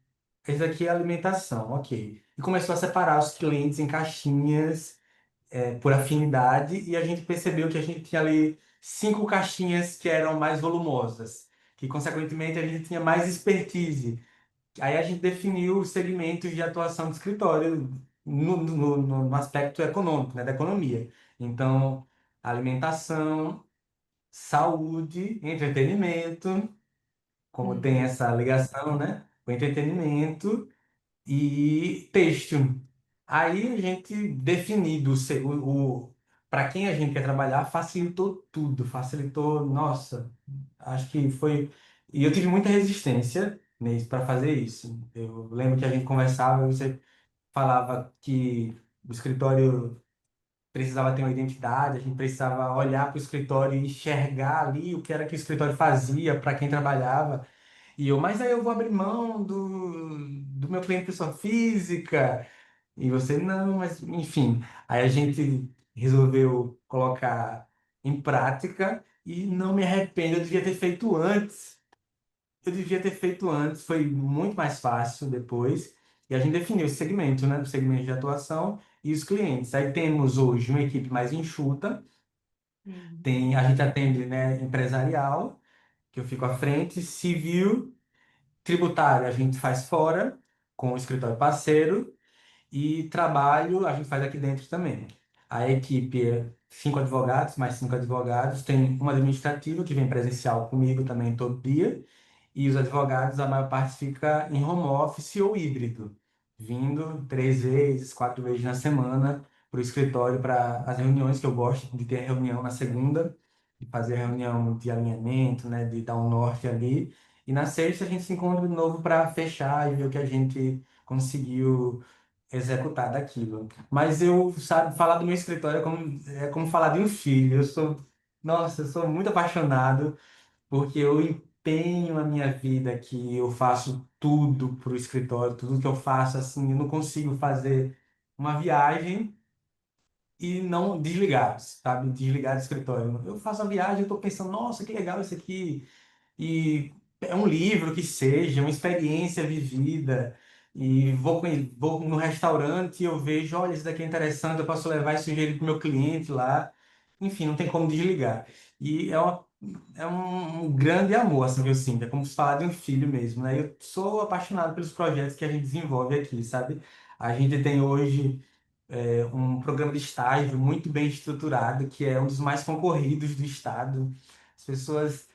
S2: esse daqui é alimentação, ok. E começou a separar os clientes em caixinhas, por afinidade, e a gente percebeu que a gente tinha ali 5 caixinhas que eram mais volumosas, que consequentemente a gente tinha mais expertise. Aí a gente definiu os segmentos de atuação do escritório no aspecto econômico, né, da economia. Então, alimentação, saúde, entretenimento, como tem
S1: Uhum.
S2: essa ligação, né? O entretenimento e texto. Aí a gente definido para quem a gente quer trabalhar, facilitou tudo, facilitou, nossa, acho que foi. E eu tive muita resistência para fazer isso. Eu lembro que a gente conversava, você falava que o escritório precisava ter uma identidade, a gente precisava olhar para o escritório e enxergar ali o que era que o escritório fazia para quem trabalhava. Mas aí eu vou abrir mão do meu cliente pessoa física. E você, não, mas enfim. Aí a gente resolveu colocar em prática e não me arrependo, eu devia ter feito antes. Eu devia ter feito antes, foi muito mais fácil depois. E a gente definiu esse segmento, né? O segmento de atuação e os clientes. Aí temos hoje uma equipe mais enxuta,
S1: Uhum.
S2: a gente atende, né, empresarial, que eu fico à frente, civil, tributário a gente faz fora, com o escritório parceiro, e trabalho a gente faz aqui dentro também. A equipe é 5 advogados, mais 5 advogados, tem um administrativo que vem presencial comigo também todo dia, e os advogados, a maior parte fica em home office ou híbrido, vindo 3 vezes, 4 vezes na semana para o escritório para as reuniões, que eu gosto de ter reunião na segunda, de fazer reunião de alinhamento, né, de dar um norte ali. E na sexta a gente se encontra de novo para fechar e ver o que a gente conseguiu executar daquilo. Mas eu, sabe, falar do meu escritório é como falar de um filho. Nossa, eu sou muito apaixonado porque eu empenho a minha vida aqui, eu faço tudo pro escritório, tudo que eu faço, assim, eu não consigo fazer uma viagem e não desligar, sabe? Desligar do escritório. Eu faço a viagem, eu tô pensando, nossa, que legal isso aqui. E é um livro que seja, uma experiência vivida. E vou no restaurante e eu vejo, olha, isso daqui é interessante, eu posso levar e sugerir para o meu cliente lá. Enfim, não tem como desligar. E é um grande amor, assim, que eu sinto. É como se falar de um filho mesmo, né? Eu sou apaixonado pelos projetos que a gente desenvolve aqui, sabe? A gente tem hoje um programa de estágio muito bem estruturado, que é um dos mais concorridos do estado. As pessoas,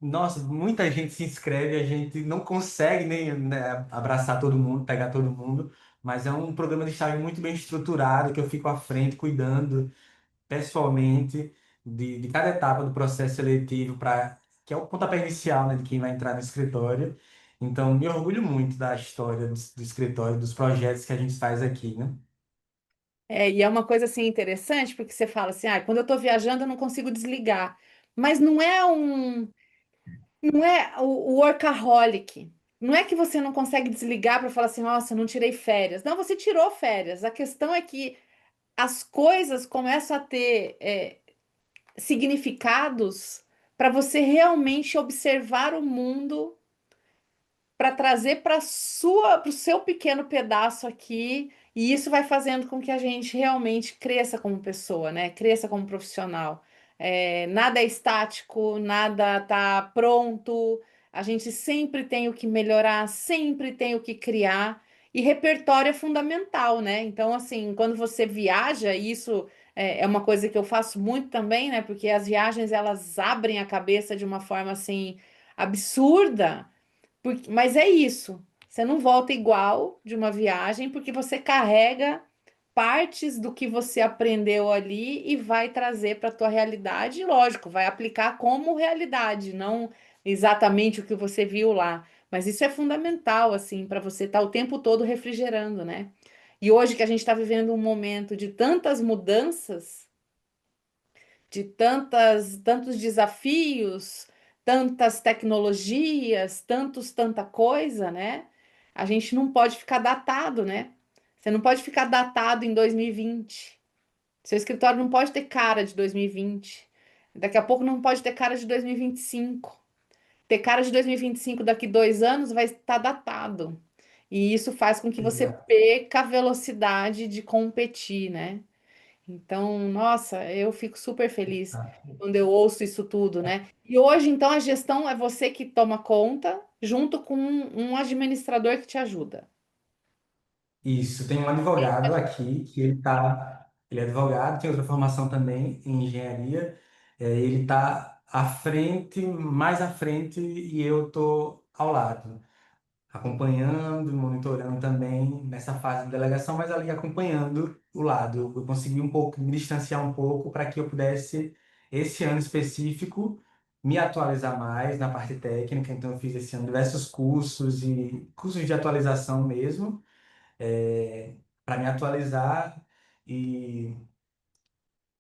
S2: nossa, muita gente se inscreve, a gente não consegue nem, né, abraçar todo mundo, pegar todo mundo, mas é um programa de estágio muito bem estruturado, que eu fico à frente, cuidando pessoalmente de cada etapa do processo seletivo, que é o pontapé inicial, né, de quem vai entrar no escritório. Então, me orgulho muito da história do escritório, dos projetos que a gente faz aqui, né?
S1: É, e é uma coisa assim interessante, porque você fala assim, ah, quando eu estou viajando eu não consigo desligar. Mas não é o workaholic. Não é que você não consegue desligar para falar assim, nossa, eu não tirei férias. Não, você tirou férias. A questão é que as coisas começam a ter significados para você realmente observar o mundo para trazer para o seu pequeno pedaço aqui, e isso vai fazendo com que a gente realmente cresça como pessoa, né? Cresça como profissional. É, nada é estático, nada está pronto. A gente sempre tem o que melhorar, sempre tem o que criar. E repertório é fundamental, né? Então, assim, quando você viaja, e isso é uma coisa que eu faço muito também, né? Porque as viagens elas abrem a cabeça de uma forma assim absurda. Mas é isso. Você não volta igual de uma viagem porque você carrega partes do que você aprendeu ali e vai trazer para a tua realidade, e lógico, vai aplicar como realidade, não exatamente o que você viu lá. Mas isso é fundamental, assim, para você estar o tempo todo refrigerando, né? E hoje que a gente está vivendo um momento de tantas mudanças, de tantos desafios, tantas tecnologias, tanta coisa, né? A gente não pode ficar datado, né? Você não pode ficar datado em 2020. Seu escritório não pode ter cara de 2020. Daqui a pouco não pode ter cara de 2025. Ter cara de 2025 daqui 2 anos vai estar datado. E isso faz com que você
S2: Exato.
S1: perca a velocidade de competir, né? Então, nossa, eu fico super feliz quando eu ouço isso tudo, né? E hoje, então, a gestão é você que toma conta, junto com um administrador que te ajuda.
S2: Isso, tem um advogado aqui que ele tá. Ele é advogado, tem outra formação também em engenharia. Ele está à frente, mais à frente, e eu estou ao lado, acompanhando, monitorando também nessa fase de delegação, mas ali acompanhando o lado. Eu consegui um pouco me distanciar um pouco para que eu pudesse, esse ano específico, me atualizar mais na parte técnica. Então, eu fiz esse ano diversos cursos e cursos de atualização mesmo, para me atualizar e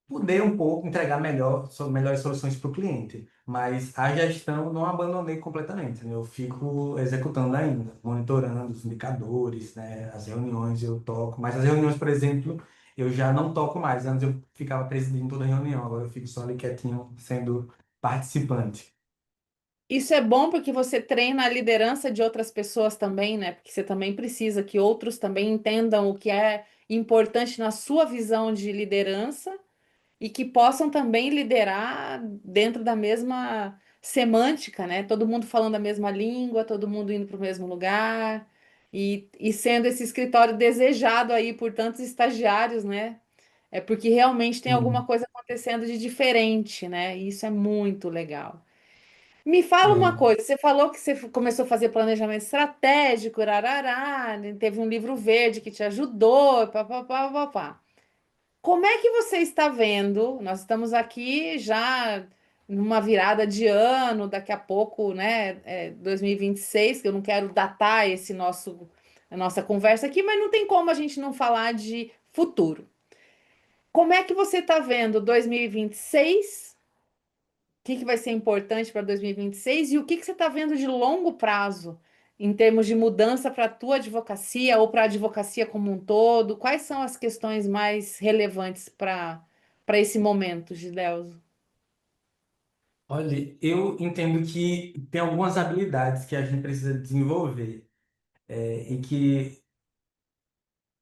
S2: poder um pouco entregar melhores soluções para o cliente. Mas a gestão não abandonei completamente, né? Eu fico executando ainda, monitorando os indicadores, né? As reuniões eu toco, mas as reuniões, por exemplo, eu já não toco mais. Antes eu ficava presidindo toda a reunião, agora eu fico só ali quietinho, sendo participante.
S1: Isso é bom porque você treina a liderança de outras pessoas também, né? Porque você também precisa que outros também entendam o que é importante na sua visão de liderança e que possam também liderar dentro da mesma semântica, né? Todo mundo falando a mesma língua, todo mundo indo para o mesmo lugar e sendo esse escritório desejado aí por tantos estagiários, né? É porque realmente tem alguma
S2: Sim.
S1: coisa acontecendo de diferente, né? E isso é muito legal. Me fala uma
S2: É.
S1: coisa, você falou que você começou a fazer planejamento estratégico, rarará, né, teve um livro verde que te ajudou, papapá, papapá. Como é que você está vendo? Nós estamos aqui já numa virada de ano, daqui a pouco, né, 2026, que eu não quero datar a nossa conversa aqui, mas não tem como a gente não falar de futuro. Como é que você está vendo 2026? O que que vai ser importante para 2026 e o que que você está vendo de longo prazo em termos de mudança para a tua advocacia ou para a advocacia como um todo? Quais são as questões mais relevantes para esse momento, Gidelso?
S2: Olha, eu entendo que tem algumas habilidades que a gente precisa desenvolver, e que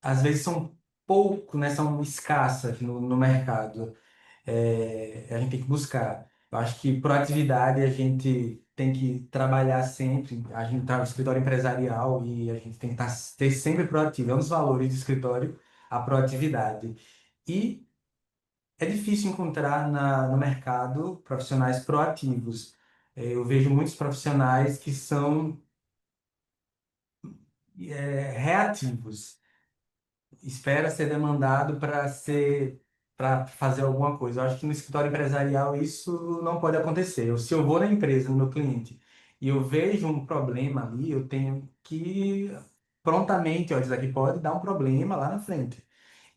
S2: às vezes são pouco, né, são escassas no mercado. A gente tem que buscar. Eu acho que proatividade a gente tem que trabalhar sempre. A gente está no escritório empresarial e a gente tem que ter sempre proativo. É um dos valores do escritório, a proatividade. E é difícil encontrar no mercado profissionais proativos. Eu vejo muitos profissionais que são reativos. Espera ser demandado para fazer alguma coisa. Eu acho que no escritório empresarial isso não pode acontecer. Se eu vou na empresa, no meu cliente, e eu vejo um problema ali, eu tenho que prontamente, ó, isso aqui pode dar um problema lá na frente.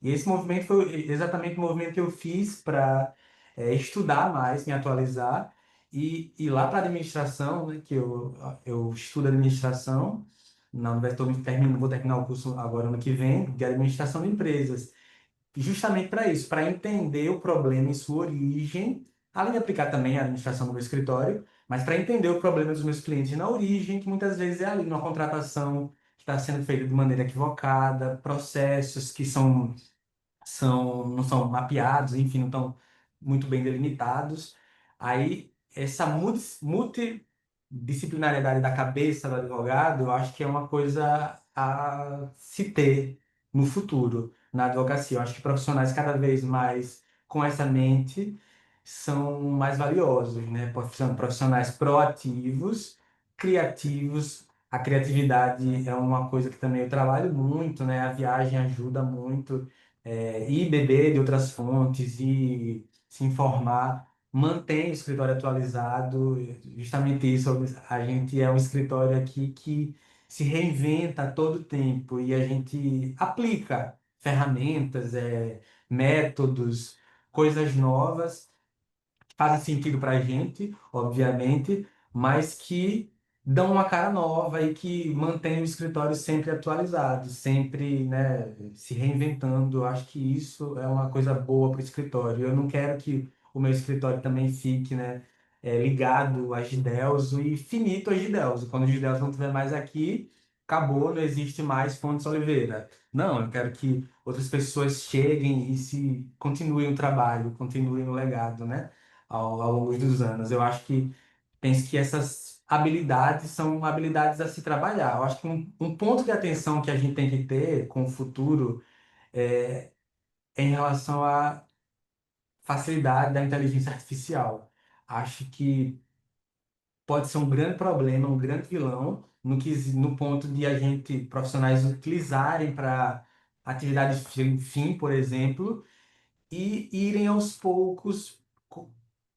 S2: E esse movimento foi exatamente o movimento que eu fiz para estudar mais, me atualizar e ir lá para a administração, né, que eu estudo administração na universidade, vou terminar o curso agora ano que vem, de administração de empresas. Justamente para isso, para entender o problema em sua origem, além de aplicar também a administração no meu escritório, mas para entender o problema dos meus clientes na origem, que muitas vezes é ali numa contratação que está sendo feita de maneira equivocada, processos que não são mapeados, enfim, não estão muito bem delimitados. Aí, essa multidisciplinariedade da cabeça do advogado, eu acho que é uma coisa a se ter no futuro, na advocacia. Eu acho que profissionais cada vez mais com essa mente são mais valiosos, né? São profissionais proativos, criativos. A criatividade é uma coisa que também eu trabalho muito, né? A viagem ajuda muito, e beber de outras fontes e se informar, mantém o escritório atualizado. Justamente isso, a gente é um escritório aqui que se reinventa a todo tempo e a gente aplica ferramentas, métodos, coisas novas fazem sentido para a gente, obviamente, mas que dão uma cara nova e que mantêm o escritório sempre atualizado, sempre, né, se reinventando. Eu acho que isso é uma coisa boa para o escritório. Eu não quero que o meu escritório também fique, né, ligado a Gidelso e finito a Gidelso. Quando o Gidelso não estiver mais aqui, acabou, não existe mais Fontes Oliveira. Não, eu quero que outras pessoas cheguem e se continuem o trabalho, continuem o legado, né? Ao longo dos anos. Eu acho que penso que essas habilidades são habilidades a se trabalhar. Eu acho que um ponto de atenção que a gente tem que ter com o futuro em relação à facilidade da inteligência artificial. Acho que pode ser um grande problema, um grande vilão, no ponto de a gente, profissionais, utilizarem para atividades fim, por exemplo, e irem aos poucos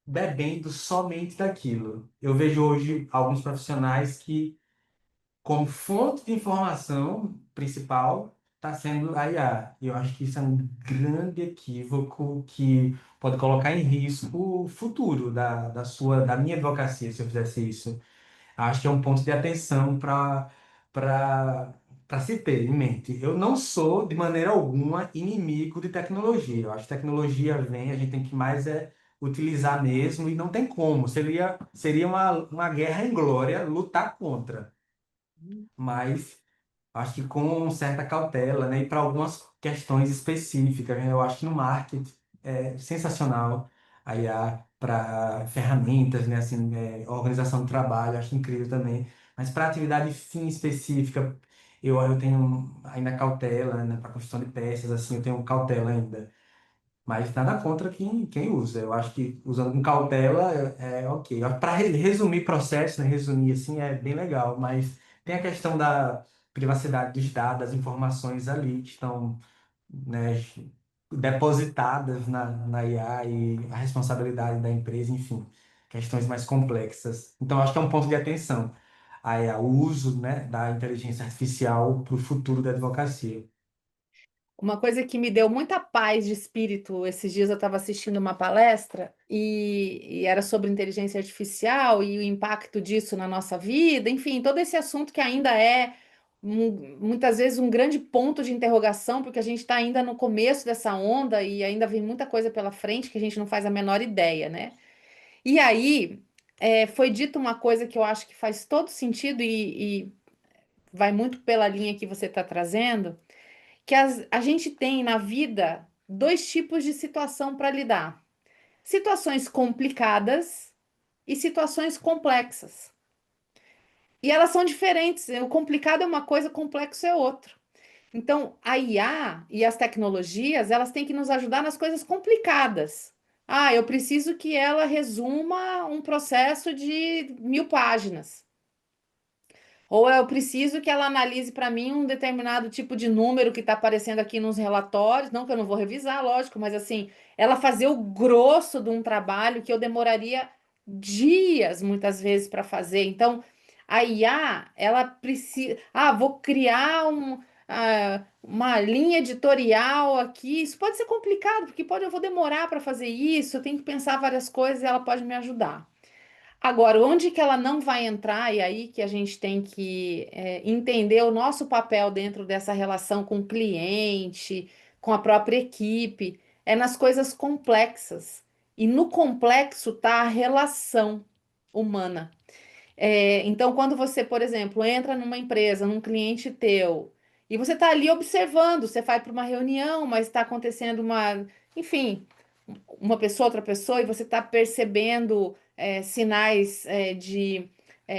S2: bebendo somente daquilo. Eu vejo hoje alguns profissionais que, como fonte de informação principal, está sendo a IA. E eu acho que isso é um grande equívoco que pode colocar em risco o futuro da minha advocacia, se eu fizesse isso. Acho que é um ponto de atenção para para se ter em mente. Eu não sou, de maneira alguma, inimigo de tecnologia. Eu acho que tecnologia vem, a gente tem que mais utilizar mesmo e não tem como. Seria uma guerra em glória lutar contra. Mas acho que com certa cautela, né? E para algumas questões específicas, né? Eu acho que no marketing é sensacional a IA para ferramentas, né? Assim, organização do trabalho, acho incrível também. Mas para atividade fim específica, eu tenho ainda cautela, né? Para construção de peças, assim, eu tenho cautela ainda. Mas nada contra quem usa. Eu acho que usando com cautela é ok. Para resumir processo, né, resumir assim, é bem legal. Mas tem a questão da privacidade dos dados, das informações ali que estão, né, depositadas na IA e a responsabilidade da empresa, enfim, questões mais complexas. Então, acho que é um ponto de atenção. Aí, o uso, né, da inteligência artificial para o futuro da advocacia.
S1: Uma coisa que me deu muita paz de espírito, esses dias eu estava assistindo uma palestra e era sobre inteligência artificial e o impacto disso na nossa vida, enfim, todo esse assunto que ainda é muitas vezes um grande ponto de interrogação, porque a gente está ainda no começo dessa onda e ainda vem muita coisa pela frente que a gente não faz a menor ideia, né? E aí foi dito uma coisa que eu acho que faz todo sentido e vai muito pela linha que você está trazendo que a gente tem na vida dois tipos de situação para lidar: situações complicadas e situações complexas. E elas são diferentes. O complicado é uma coisa, o complexo é outro. Então, a IA e as tecnologias, elas têm que nos ajudar nas coisas complicadas. Ah, eu preciso que ela resuma um processo de 1.000 páginas. Ou eu preciso que ela analise para mim um determinado tipo de número que está aparecendo aqui nos relatórios, não que eu não vou revisar, lógico, mas assim, ela fazer o grosso de um trabalho que eu demoraria dias muitas vezes para fazer. Então, a IA, ela precisa, vou criar uma linha editorial aqui. Isso pode ser complicado, porque eu vou demorar para fazer isso, eu tenho que pensar várias coisas e ela pode me ajudar. Agora, onde que ela não vai entrar, e aí que a gente tem que entender o nosso papel dentro dessa relação com o cliente, com a própria equipe, é nas coisas complexas. E no complexo está a relação humana. Então, quando você, por exemplo, entra numa empresa, num cliente teu, e você está ali observando, você vai para uma reunião, mas está acontecendo enfim, uma pessoa, outra pessoa, e você está percebendo sinais de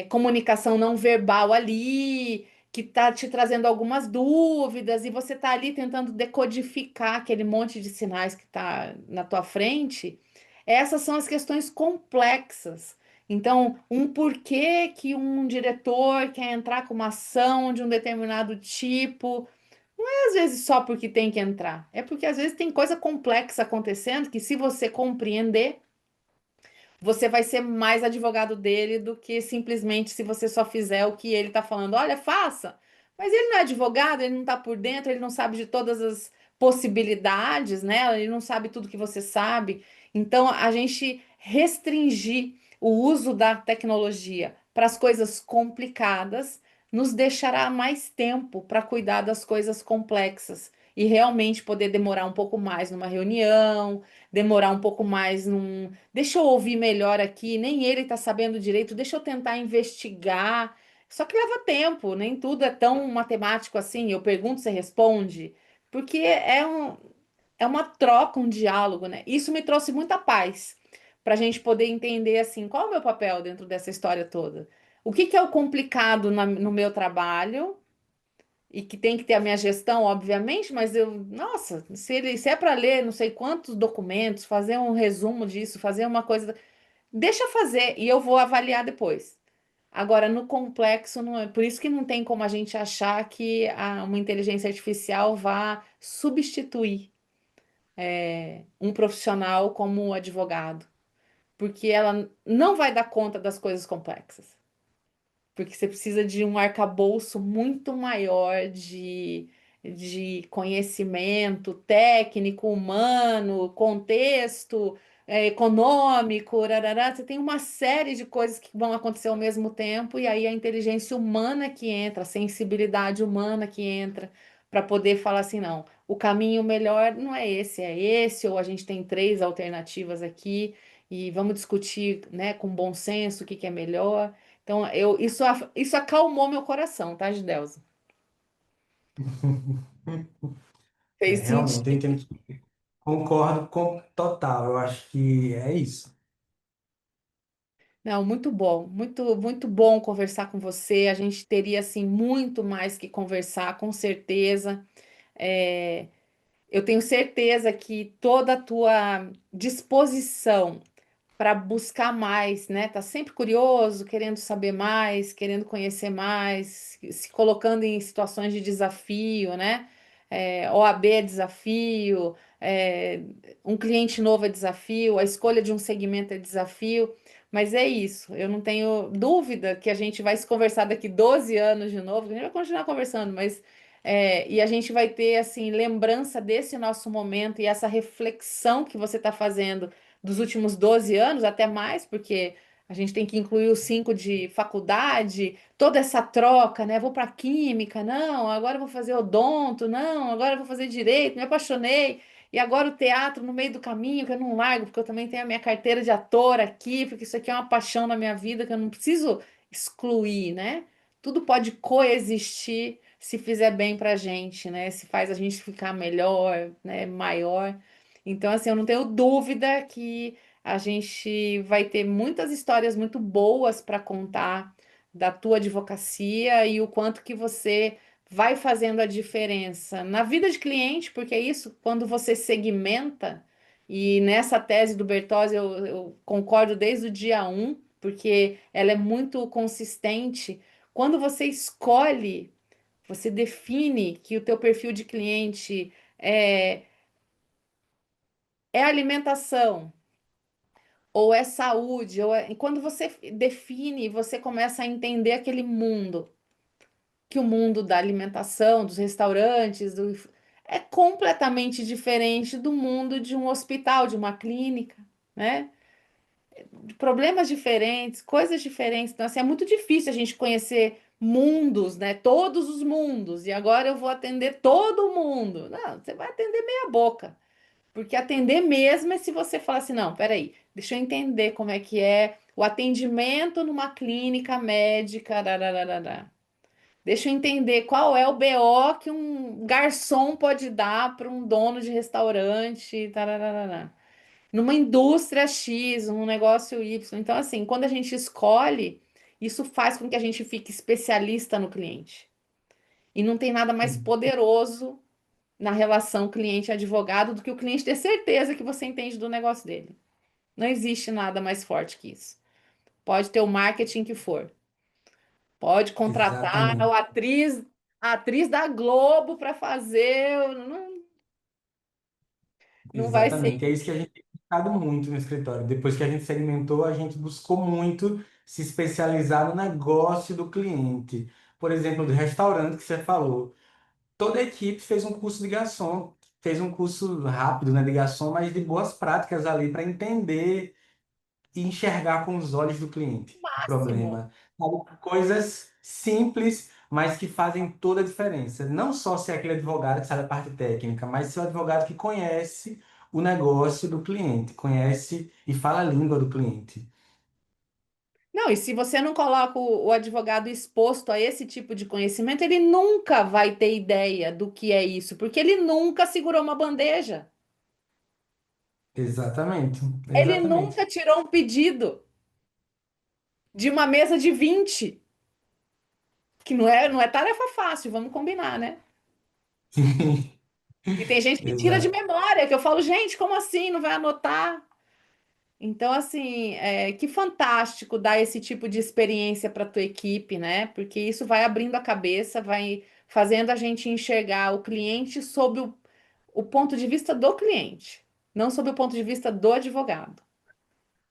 S1: comunicação não verbal ali, que está te trazendo algumas dúvidas, e você está ali tentando decodificar aquele monte de sinais que está na tua frente. Essas são as questões complexas. Então, um porquê que um diretor quer entrar com uma ação de um determinado tipo às vezes só porque tem que entrar. É porque às vezes tem coisa complexa acontecendo que, se você compreender, você vai ser mais advogado dele do que simplesmente se você só fizer o que ele está falando. Olha, faça. Mas ele não é advogado, ele não está por dentro, ele não sabe de todas as possibilidades, né? Ele não sabe tudo que você sabe. Então, a gente restringir o uso da tecnologia para as coisas complicadas nos deixará mais tempo para cuidar das coisas complexas e realmente poder demorar um pouco mais numa reunião, demorar um pouco mais num. Deixa eu ouvir melhor aqui, nem ele está sabendo direito, deixa eu tentar investigar. Só que leva tempo, nem tudo é tão matemático assim. Eu pergunto, você responde, porque é uma troca, um diálogo, né? Isso me trouxe muita paz para a gente poder entender assim, qual é o meu papel dentro dessa história toda. O que que é o complicado no meu trabalho e que tem que ter a minha gestão, obviamente, mas nossa, se é para ler não sei quantos documentos, fazer um resumo disso, fazer uma coisa, deixa fazer e eu vou avaliar depois. Agora, no complexo, não é, por isso que não tem como a gente achar que uma inteligência artificial vá substituir um profissional como um advogado, porque ela não vai dar conta das coisas complexas. Porque você precisa de um arcabouço muito maior de conhecimento técnico, humano, contexto, econômico, rarará. Você tem uma série de coisas que vão acontecer ao mesmo tempo, e aí a inteligência humana que entra, a sensibilidade humana que entra, para poder falar assim, não, o caminho melhor não é esse, ou a gente tem três alternativas aqui, e vamos discutir, né, com bom senso o que que é melhor. Então, isso acalmou meu coração, tá, Gidelza?
S2: É,
S1: Fez
S2: realmente, eu
S1: sentido.
S2: entendo que concordo com total. Eu acho que é isso.
S1: Não, muito bom, muito, muito bom conversar com você. A gente teria, assim, muito mais que conversar, com certeza. É, eu tenho certeza que toda a tua disposição para buscar mais, né? Tá sempre curioso, querendo saber mais, querendo conhecer mais, se colocando em situações de desafio, né? OAB é desafio, um cliente novo é desafio, a escolha de um segmento é desafio, mas é isso. Eu não tenho dúvida que a gente vai se conversar daqui 12 anos de novo, a gente vai continuar conversando, mas e a gente vai ter assim lembrança desse nosso momento e essa reflexão que você está fazendo dos últimos 12 anos, até mais, porque a gente tem que incluir os 5 de faculdade, toda essa troca, né? Vou para química, não, agora eu vou fazer odonto, não, agora eu vou fazer direito, me apaixonei. E agora o teatro no meio do caminho, que eu não largo, porque eu também tenho a minha carteira de ator aqui, porque isso aqui é uma paixão na minha vida que eu não preciso excluir, né? Tudo pode coexistir se fizer bem pra gente, né? Se faz a gente ficar melhor, né? Maior. Então, assim, eu não tenho dúvida que a gente vai ter muitas histórias muito boas para contar da tua advocacia e o quanto que você vai fazendo a diferença na vida de cliente, porque é isso, quando você segmenta, e nessa tese do Bertozzi eu concordo desde o dia um, porque ela é muito consistente. Quando você escolhe, você define que o teu perfil de cliente é alimentação, ou é saúde, e quando você define, você começa a entender aquele mundo, que o mundo da alimentação, dos restaurantes, é completamente diferente do mundo de um hospital, de uma clínica, né? De problemas diferentes, coisas diferentes. Então, assim, é muito difícil a gente conhecer mundos, né? Todos os mundos. E agora eu vou atender todo mundo. Não, você vai atender meia boca. Porque atender mesmo é se você falar assim, não, peraí, deixa eu entender como é que é o atendimento numa clínica médica, rarararará. Deixa eu entender qual é o BO que um garçom pode dar para um dono de restaurante, tarararará. Numa indústria X, um negócio Y. Então, assim, quando a gente escolhe, isso faz com que a gente fique especialista no cliente. E não tem nada mais poderoso na relação cliente-advogado do que o cliente ter certeza que você entende do negócio dele. Não existe nada mais forte que isso. Pode ter o marketing que for. Pode contratar
S2: Exatamente.
S1: a atriz da Globo para fazer. Não, não vai ser.
S2: Exatamente. É isso que a gente tem buscado muito no escritório. Depois que a gente segmentou, a gente buscou muito se especializar no negócio do cliente. Por exemplo, do restaurante que você falou. Toda a equipe fez um curso de garçom, fez um curso rápido, né, de garçom, mas de boas práticas ali para entender e enxergar com os olhos do cliente o
S1: Máximo.
S2: problema. Sabe? Coisas simples, mas que fazem toda a diferença. Não só ser aquele advogado que sabe a parte técnica, mas ser o advogado que conhece o negócio do cliente, conhece e fala a língua do cliente.
S1: Não, e se você não coloca o advogado exposto a esse tipo de conhecimento, ele nunca vai ter ideia do que é isso, porque ele nunca segurou uma bandeja.
S2: Exatamente,
S1: Ele
S2: exatamente.
S1: nunca tirou um pedido de uma mesa de 20. que não é tarefa fácil, vamos combinar, né? E tem gente que tira de
S2: Exato.
S1: memória, que eu falo, gente, como assim? Não vai anotar? Então, assim, que fantástico dar esse tipo de experiência para a tua equipe, né? Porque isso vai abrindo a cabeça, vai fazendo a gente enxergar o cliente sob o ponto de vista do cliente, não sob o ponto de vista do advogado.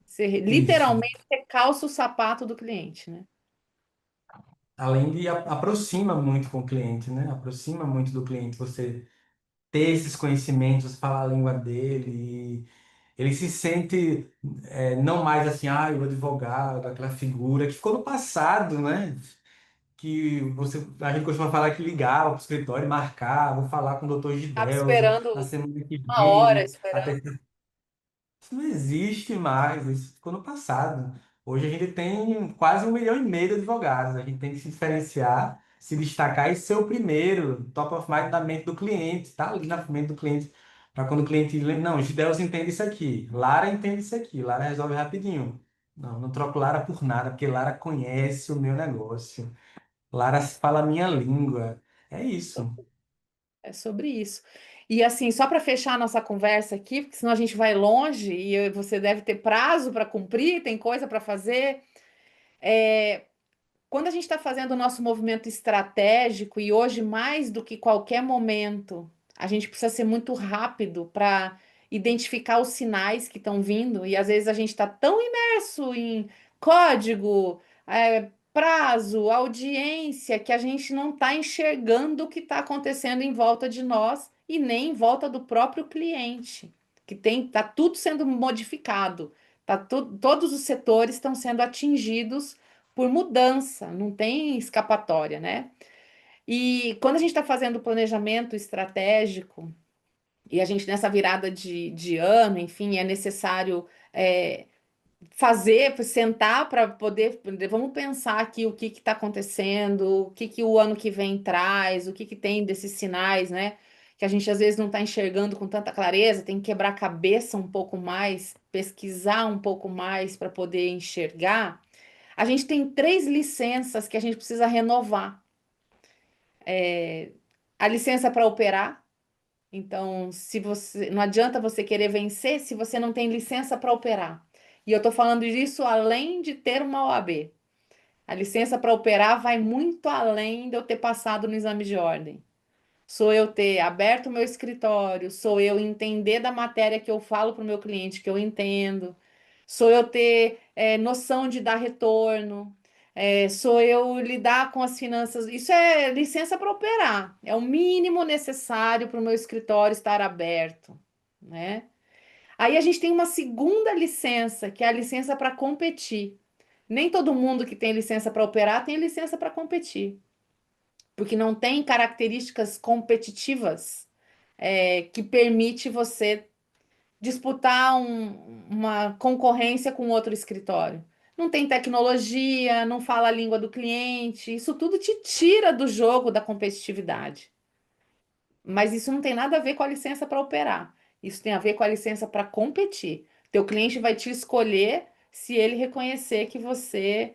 S1: Você
S2: Isso.
S1: literalmente você calça o sapato do cliente, né?
S2: Além de aproxima muito com o cliente, né? Aproxima muito do cliente você ter esses conhecimentos, falar a língua dele, e ele se sente não mais assim, ah, o advogado, aquela figura que ficou no passado, né? Que a gente costuma falar que ligava para o escritório, marcava, vou falar com o doutor
S1: Tava
S2: Gidelso na
S1: esperando
S2: semana que
S1: uma hora,
S2: vem,
S1: esperando.
S2: até isso não existe mais, isso ficou no passado. Hoje a gente tem quase 1,5 milhão de advogados. A gente tem que se diferenciar, se destacar e ser o primeiro, top of mind da mente do cliente, tá ali na mente do cliente. Para quando o cliente lembra, não, Gideus entende isso aqui, Lara entende isso aqui, Lara resolve rapidinho. Não, não troco Lara por nada, porque Lara conhece o meu negócio. Lara fala a minha língua. É isso.
S1: É sobre isso. E assim, só para fechar a nossa conversa aqui, porque senão a gente vai longe e você deve ter prazo para cumprir, tem coisa para fazer. É, Quando a gente está fazendo o nosso movimento estratégico, e hoje mais do que qualquer momento, a gente precisa ser muito rápido para identificar os sinais que estão vindo, e às vezes a gente está tão imerso em código, prazo, audiência, que a gente não está enxergando o que está acontecendo em volta de nós e nem em volta do próprio cliente, que tá tudo sendo modificado, todos os setores estão sendo atingidos por mudança, não tem escapatória, né? E quando a gente está fazendo o planejamento estratégico, e a gente nessa virada de ano, enfim, é necessário fazer, sentar para poder, vamos pensar aqui o que está acontecendo, o que o ano que vem traz, o que tem desses sinais, né? Que a gente às vezes não está enxergando com tanta clareza, tem que quebrar a cabeça um pouco mais, pesquisar um pouco mais para poder enxergar. A gente tem três licenças que a gente precisa renovar. A licença para operar. Então, se você não adianta você querer vencer se você não tem licença para operar. E eu estou falando disso além de ter uma OAB. A licença para operar vai muito além de eu ter passado no exame de ordem. Sou eu ter aberto o meu escritório, sou eu entender da matéria que eu falo para o meu cliente que eu entendo, sou eu ter noção de dar retorno, sou eu lidar com as finanças. Isso é licença para operar, é o mínimo necessário para o meu escritório estar aberto, né? Aí a gente tem uma segunda licença, que é a licença para competir. Nem todo mundo que tem licença para operar tem licença para competir, porque não tem características competitivas que permite você disputar uma concorrência com outro escritório. Não tem tecnologia, não fala a língua do cliente, isso tudo te tira do jogo da competitividade. Mas isso não tem nada a ver com a licença para operar. Isso tem a ver com a licença para competir. Teu cliente vai te escolher se ele reconhecer que você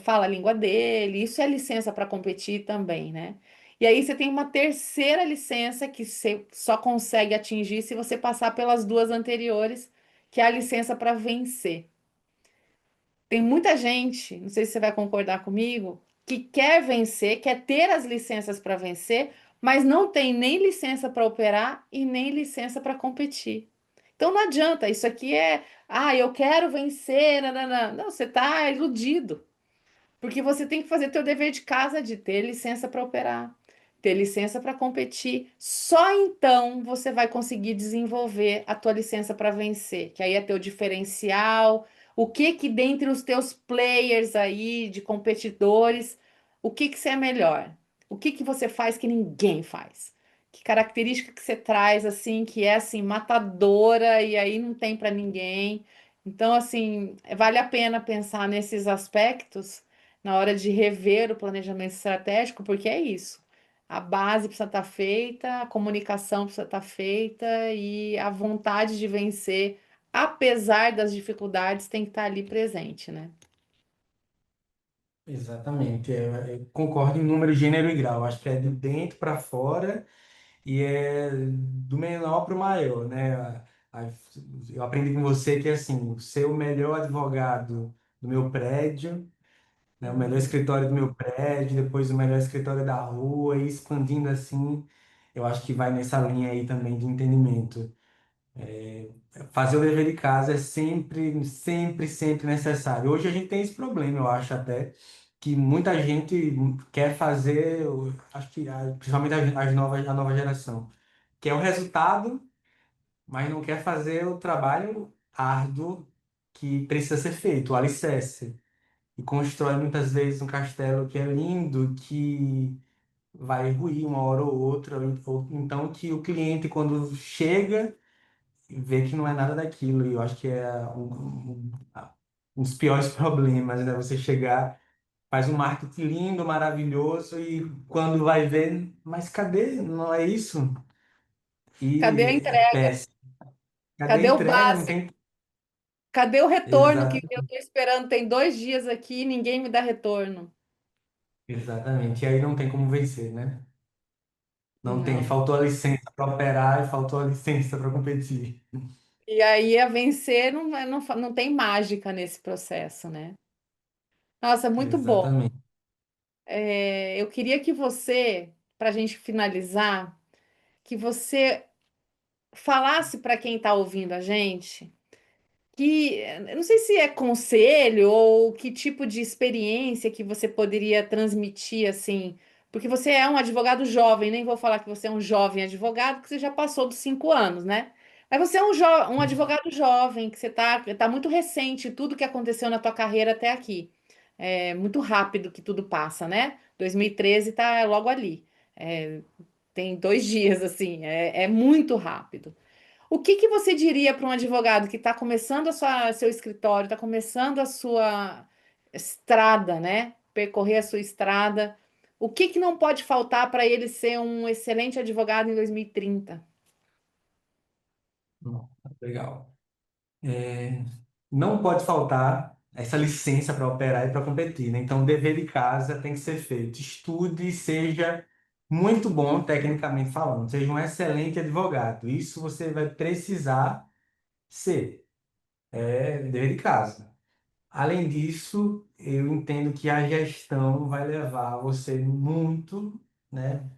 S1: fala a língua dele. Isso é licença para competir também, né? E aí você tem uma terceira licença que você só consegue atingir se você passar pelas duas anteriores, que é a licença para vencer. Tem muita gente, não sei se você vai concordar comigo, que quer vencer, quer ter as licenças para vencer, mas não tem nem licença para operar e nem licença para competir. Então não adianta, isso aqui eu quero vencer, nananã. Não, você está iludido. Porque você tem que fazer teu dever de casa de ter licença para operar, ter licença para competir. Só então você vai conseguir desenvolver a tua licença para vencer, que aí é teu diferencial. O que que dentre os teus players aí de competidores, o que que você é melhor? O que que você faz que ninguém faz? Que característica que você traz assim que é assim matadora e aí não tem para ninguém? Então, assim, vale a pena pensar nesses aspectos na hora de rever o planejamento estratégico, porque é isso. A base precisa estar feita, a comunicação precisa estar feita e a vontade de vencer, apesar das dificuldades, tem que estar ali presente, né?
S2: Exatamente. Eu concordo em número, gênero e grau. Acho que é de dentro para fora e é do menor para o maior, né? A- Eu aprendi com você que, assim, ser o melhor advogado do meu prédio, né? O melhor
S1: Uhum.
S2: escritório do meu prédio, depois o melhor escritório da rua, e expandindo assim, eu acho que vai nessa linha aí também de entendimento. Fazer o dever de casa é sempre, sempre, sempre necessário. Hoje a gente tem esse problema, eu acho até, que muita gente quer fazer, acho que principalmente a nova geração, quer o resultado, mas não quer fazer o trabalho árduo que precisa ser feito, o alicerce. E constrói muitas vezes um castelo que é lindo, que vai ruir uma hora ou outra, ou então que o cliente, quando chega, vê que não é nada daquilo. E eu acho que é um dos piores problemas, né? Você chegar, faz um marketing lindo, maravilhoso, e quando vai ver, mas cadê? Não é isso?
S1: Cadê a
S2: E é
S1: entrega?
S2: péssimo. Cadê a
S1: Cadê o
S2: entrega? Não
S1: básico?
S2: tem.
S1: Cadê o retorno que
S2: Exato,
S1: eu estou esperando? Tem 2 dias aqui e ninguém me dá retorno.
S2: exatamente. E aí não tem como vencer, né? Não tem.
S1: Não.
S2: Faltou a licença para operar e faltou a licença para competir.
S1: E aí a vencer não tem mágica nesse processo, né? Nossa, muito bom.
S2: Exatamente.
S1: Eu queria que você, para a gente finalizar, que você falasse para quem está ouvindo a gente que eu não sei se é conselho ou que tipo de experiência que você poderia transmitir assim, porque você é um advogado jovem, nem vou falar que você é um jovem advogado, porque você já passou dos 5 anos, né? Mas você é um advogado jovem, que você tá muito recente, tudo que aconteceu na tua carreira até aqui. É muito rápido que tudo passa, né? 2013 tá logo ali. É, tem 2 dias, assim, é muito rápido. O que que você diria para um advogado que está começando seu escritório, está começando a sua estrada, né? Percorrer a sua estrada. O que que não pode faltar para ele ser um excelente advogado em 2030?
S2: Legal. É, não pode faltar essa licença para operar e para competir, né? Então, o dever de casa tem que ser feito. Estude, seja muito bom tecnicamente falando, seja um excelente advogado. Isso você vai precisar ser. É dever de casa. Além disso, eu entendo que a gestão vai levar você muito, né,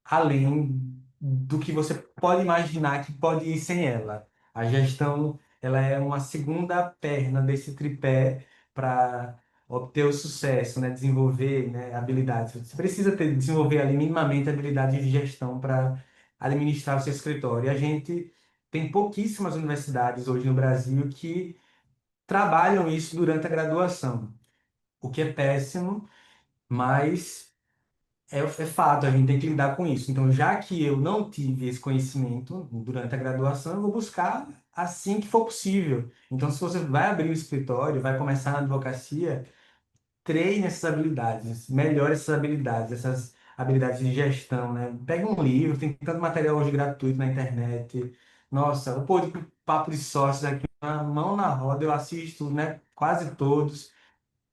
S2: além do que você pode imaginar que pode ir sem ela. A gestão, ela é uma segunda perna desse tripé para obter o sucesso, né? Desenvolver, né, habilidades. Você precisa desenvolver ali minimamente habilidades de gestão para administrar o seu escritório. E a gente tem pouquíssimas universidades hoje no Brasil que trabalham isso durante a graduação, o que é péssimo, mas é fato, a gente tem que lidar com isso. Então, já que eu não tive esse conhecimento durante a graduação, eu vou buscar assim que for possível. Então, se você vai abrir um escritório, vai começar na advocacia, treine essas habilidades, melhore essas habilidades de gestão, né? Pega um livro, tem tanto material hoje gratuito na internet. Nossa, o Papo de Sócios aqui, uma mão na roda, eu assisto, né, quase todos.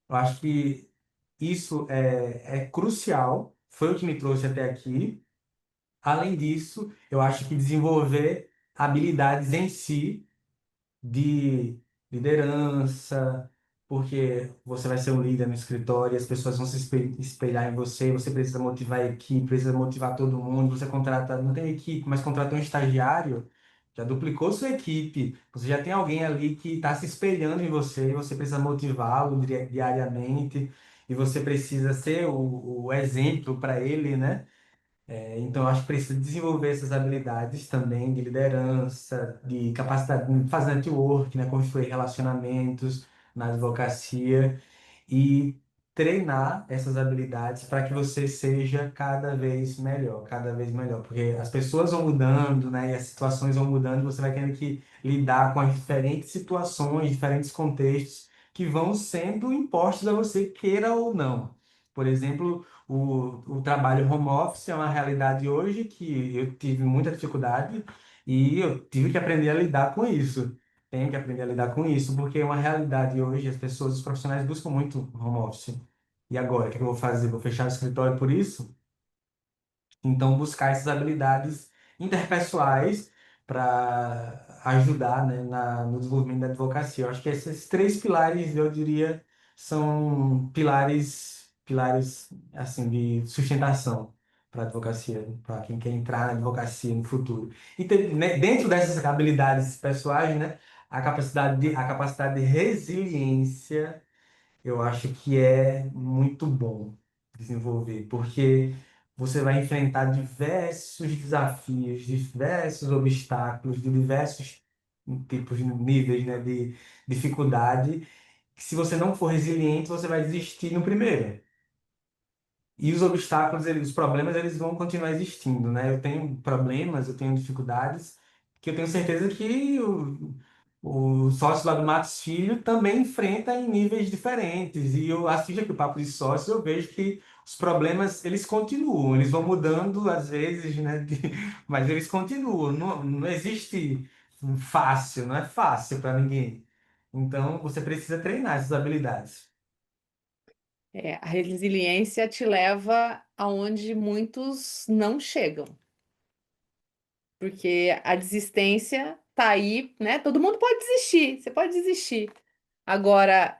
S2: Eu acho que isso é crucial, foi o que me trouxe até aqui. Além disso, eu acho que desenvolver habilidades em si de liderança, porque você vai ser um líder no escritório, e as pessoas vão se espelhar em você, você precisa motivar a equipe, precisa motivar todo mundo, você contrata, não tem equipe, mas contrata um estagiário, já duplicou sua equipe, você já tem alguém ali que está se espelhando em você, e você precisa motivá-lo diariamente, e você precisa ser o exemplo para ele, né? Então, eu acho que precisa desenvolver essas habilidades também de liderança, de capacidade de fazer network, né, construir relacionamentos na advocacia e treinar essas habilidades para que você seja cada vez melhor, porque as pessoas vão mudando, né, e as situações vão mudando, e você vai tendo que lidar com as diferentes situações, diferentes contextos que vão sendo impostos a você, queira ou não. Por exemplo, o trabalho home office é uma realidade hoje que eu tive muita dificuldade e eu tive que aprender a lidar com isso. Tenho que aprender a lidar com isso, porque é uma realidade hoje, as pessoas, os profissionais buscam muito home office. E agora, o que é que eu vou fazer? Vou fechar o escritório por isso? Então, buscar essas habilidades interpessoais para ajudar, né, no desenvolvimento da advocacia. Eu acho que esses três pilares, eu diria, são pilares assim, de sustentação para a advocacia, para quem quer entrar na advocacia no futuro. E né, dentro dessas habilidades pessoais, né, a capacidade de resiliência eu acho que é muito bom desenvolver, porque você vai enfrentar diversos desafios, diversos obstáculos, de diversos tipos, níveis, né, de dificuldade, que se você não for resiliente, você vai desistir no primeiro. E os obstáculos, os problemas, eles vão continuar existindo, né? Eu tenho problemas, eu tenho dificuldades, que eu tenho certeza que o sócio lá do Matos Filho também enfrenta em níveis diferentes. E eu assisto aqui o Papo de Sócios, eu vejo que os problemas, eles continuam, eles vão mudando às vezes, né? Mas eles continuam. Não, não existe um fácil, não é fácil para ninguém. Então, você precisa treinar essas habilidades.
S1: A resiliência te leva aonde muitos não chegam, porque a desistência tá aí, né? Todo mundo pode desistir, você pode desistir. Agora,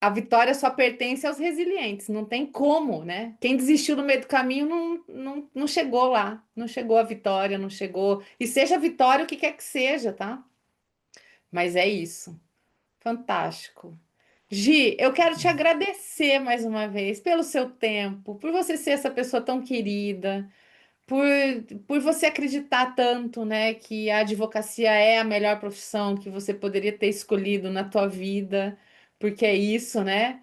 S1: a vitória só pertence aos resilientes, não tem como, né? Quem desistiu no meio do caminho não chegou lá, não chegou à vitória, não chegou. E seja a vitória o que quer que seja, tá? Mas é isso. Fantástico. Gi, eu quero te agradecer mais uma vez pelo seu tempo, por você ser essa pessoa tão querida, por, por você acreditar tanto, né, que a advocacia é a melhor profissão que você poderia ter escolhido na tua vida, porque é isso, né?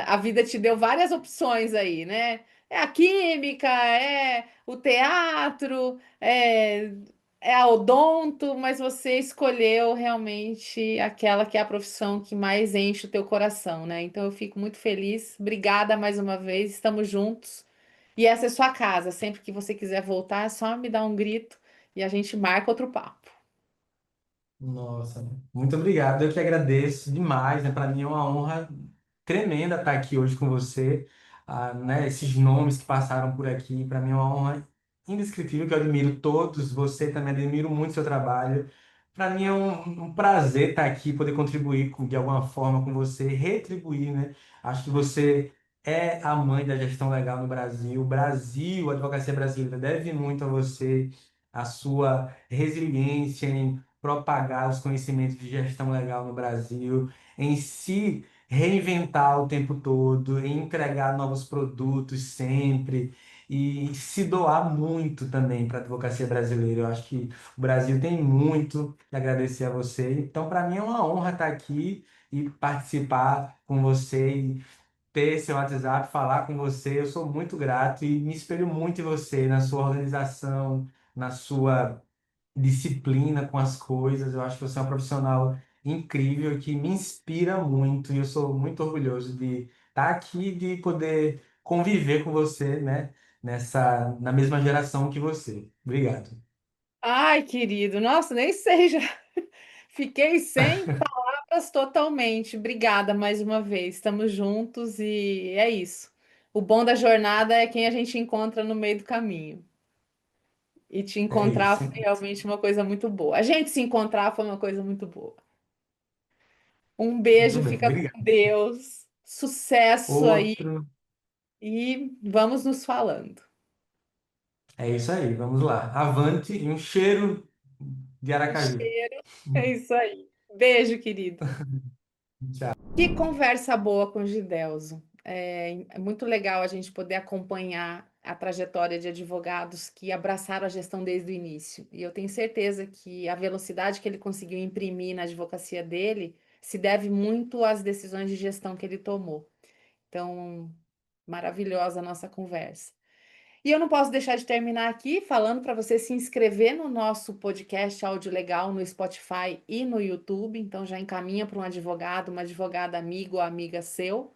S1: A vida te deu várias opções aí, né? É a química, é o teatro, é a odonto, mas você escolheu realmente aquela que é a profissão que mais enche o teu coração, né? Então eu fico muito feliz. Obrigada mais uma vez, estamos juntos. E essa é sua casa. Sempre que você quiser voltar, é só me dar um grito e a gente marca outro papo.
S2: Nossa, muito obrigado. Eu que agradeço demais, né? Para mim é uma honra tremenda estar aqui hoje com você. Ah, né? Esses nomes que passaram por aqui, para mim é uma honra indescritível, que eu admiro todos. Você também admiro muito seu trabalho. Para mim é um prazer estar aqui, poder contribuir de alguma forma com você, retribuir, né? Acho que você é a mãe da gestão legal no Brasil. O Brasil, a advocacia brasileira deve muito a você, a sua resiliência em propagar os conhecimentos de gestão legal no Brasil, em se reinventar o tempo todo, em entregar novos produtos sempre e se doar muito também para a advocacia brasileira. Eu acho que o Brasil tem muito a agradecer a você. Então, para mim é uma honra estar aqui e participar com você e ter seu WhatsApp, falar com você. Eu sou muito grato e me espelho muito em você, na sua organização, na sua disciplina com as coisas. Eu acho que você é um profissional incrível que me inspira muito e eu sou muito orgulhoso de estar aqui e de poder conviver com você, né, na mesma geração que você. Obrigado.
S1: Ai, querido, nossa, nem sei já. Fiquei sem palavras totalmente. Obrigada mais uma vez. Estamos juntos e é isso. O bom da jornada é quem a gente encontra no meio do caminho. E te
S2: É
S1: encontrar
S2: isso.
S1: foi realmente uma coisa muito boa. A gente se encontrar foi uma coisa muito boa. Um
S2: Muito
S1: beijo,
S2: bem,
S1: fica
S2: obrigado.
S1: com Deus. Sucesso aí
S2: Outro.
S1: e vamos nos falando.
S2: É isso aí, vamos lá. Avante e um cheiro de Aracaju.
S1: Cheiro. É isso aí. Beijo, querido.
S2: Tchau.
S1: Que conversa boa com o Gidelso. É muito legal a gente poder acompanhar a trajetória de advogados que abraçaram a gestão desde o início. E eu tenho certeza que a velocidade que ele conseguiu imprimir na advocacia dele se deve muito às decisões de gestão que ele tomou. Então, maravilhosa a nossa conversa. E eu não posso deixar de terminar aqui falando para você se inscrever no nosso podcast Áudio Legal no Spotify e no YouTube. Então já encaminha para um advogado, uma advogada amigo ou amiga seu.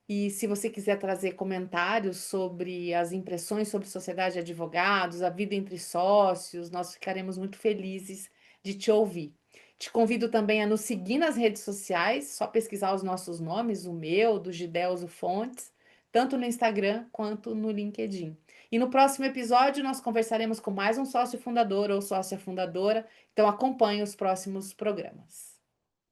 S1: E se você quiser trazer comentários sobre as impressões sobre sociedade de advogados, a vida entre sócios, nós ficaremos muito felizes de te ouvir. Te convido também a nos seguir nas redes sociais, só pesquisar os nossos nomes, o meu, do Gidelso Fontes. tanto no Instagram quanto no LinkedIn. E no próximo episódio nós conversaremos com mais um sócio fundador ou sócia fundadora, então acompanhe os próximos programas.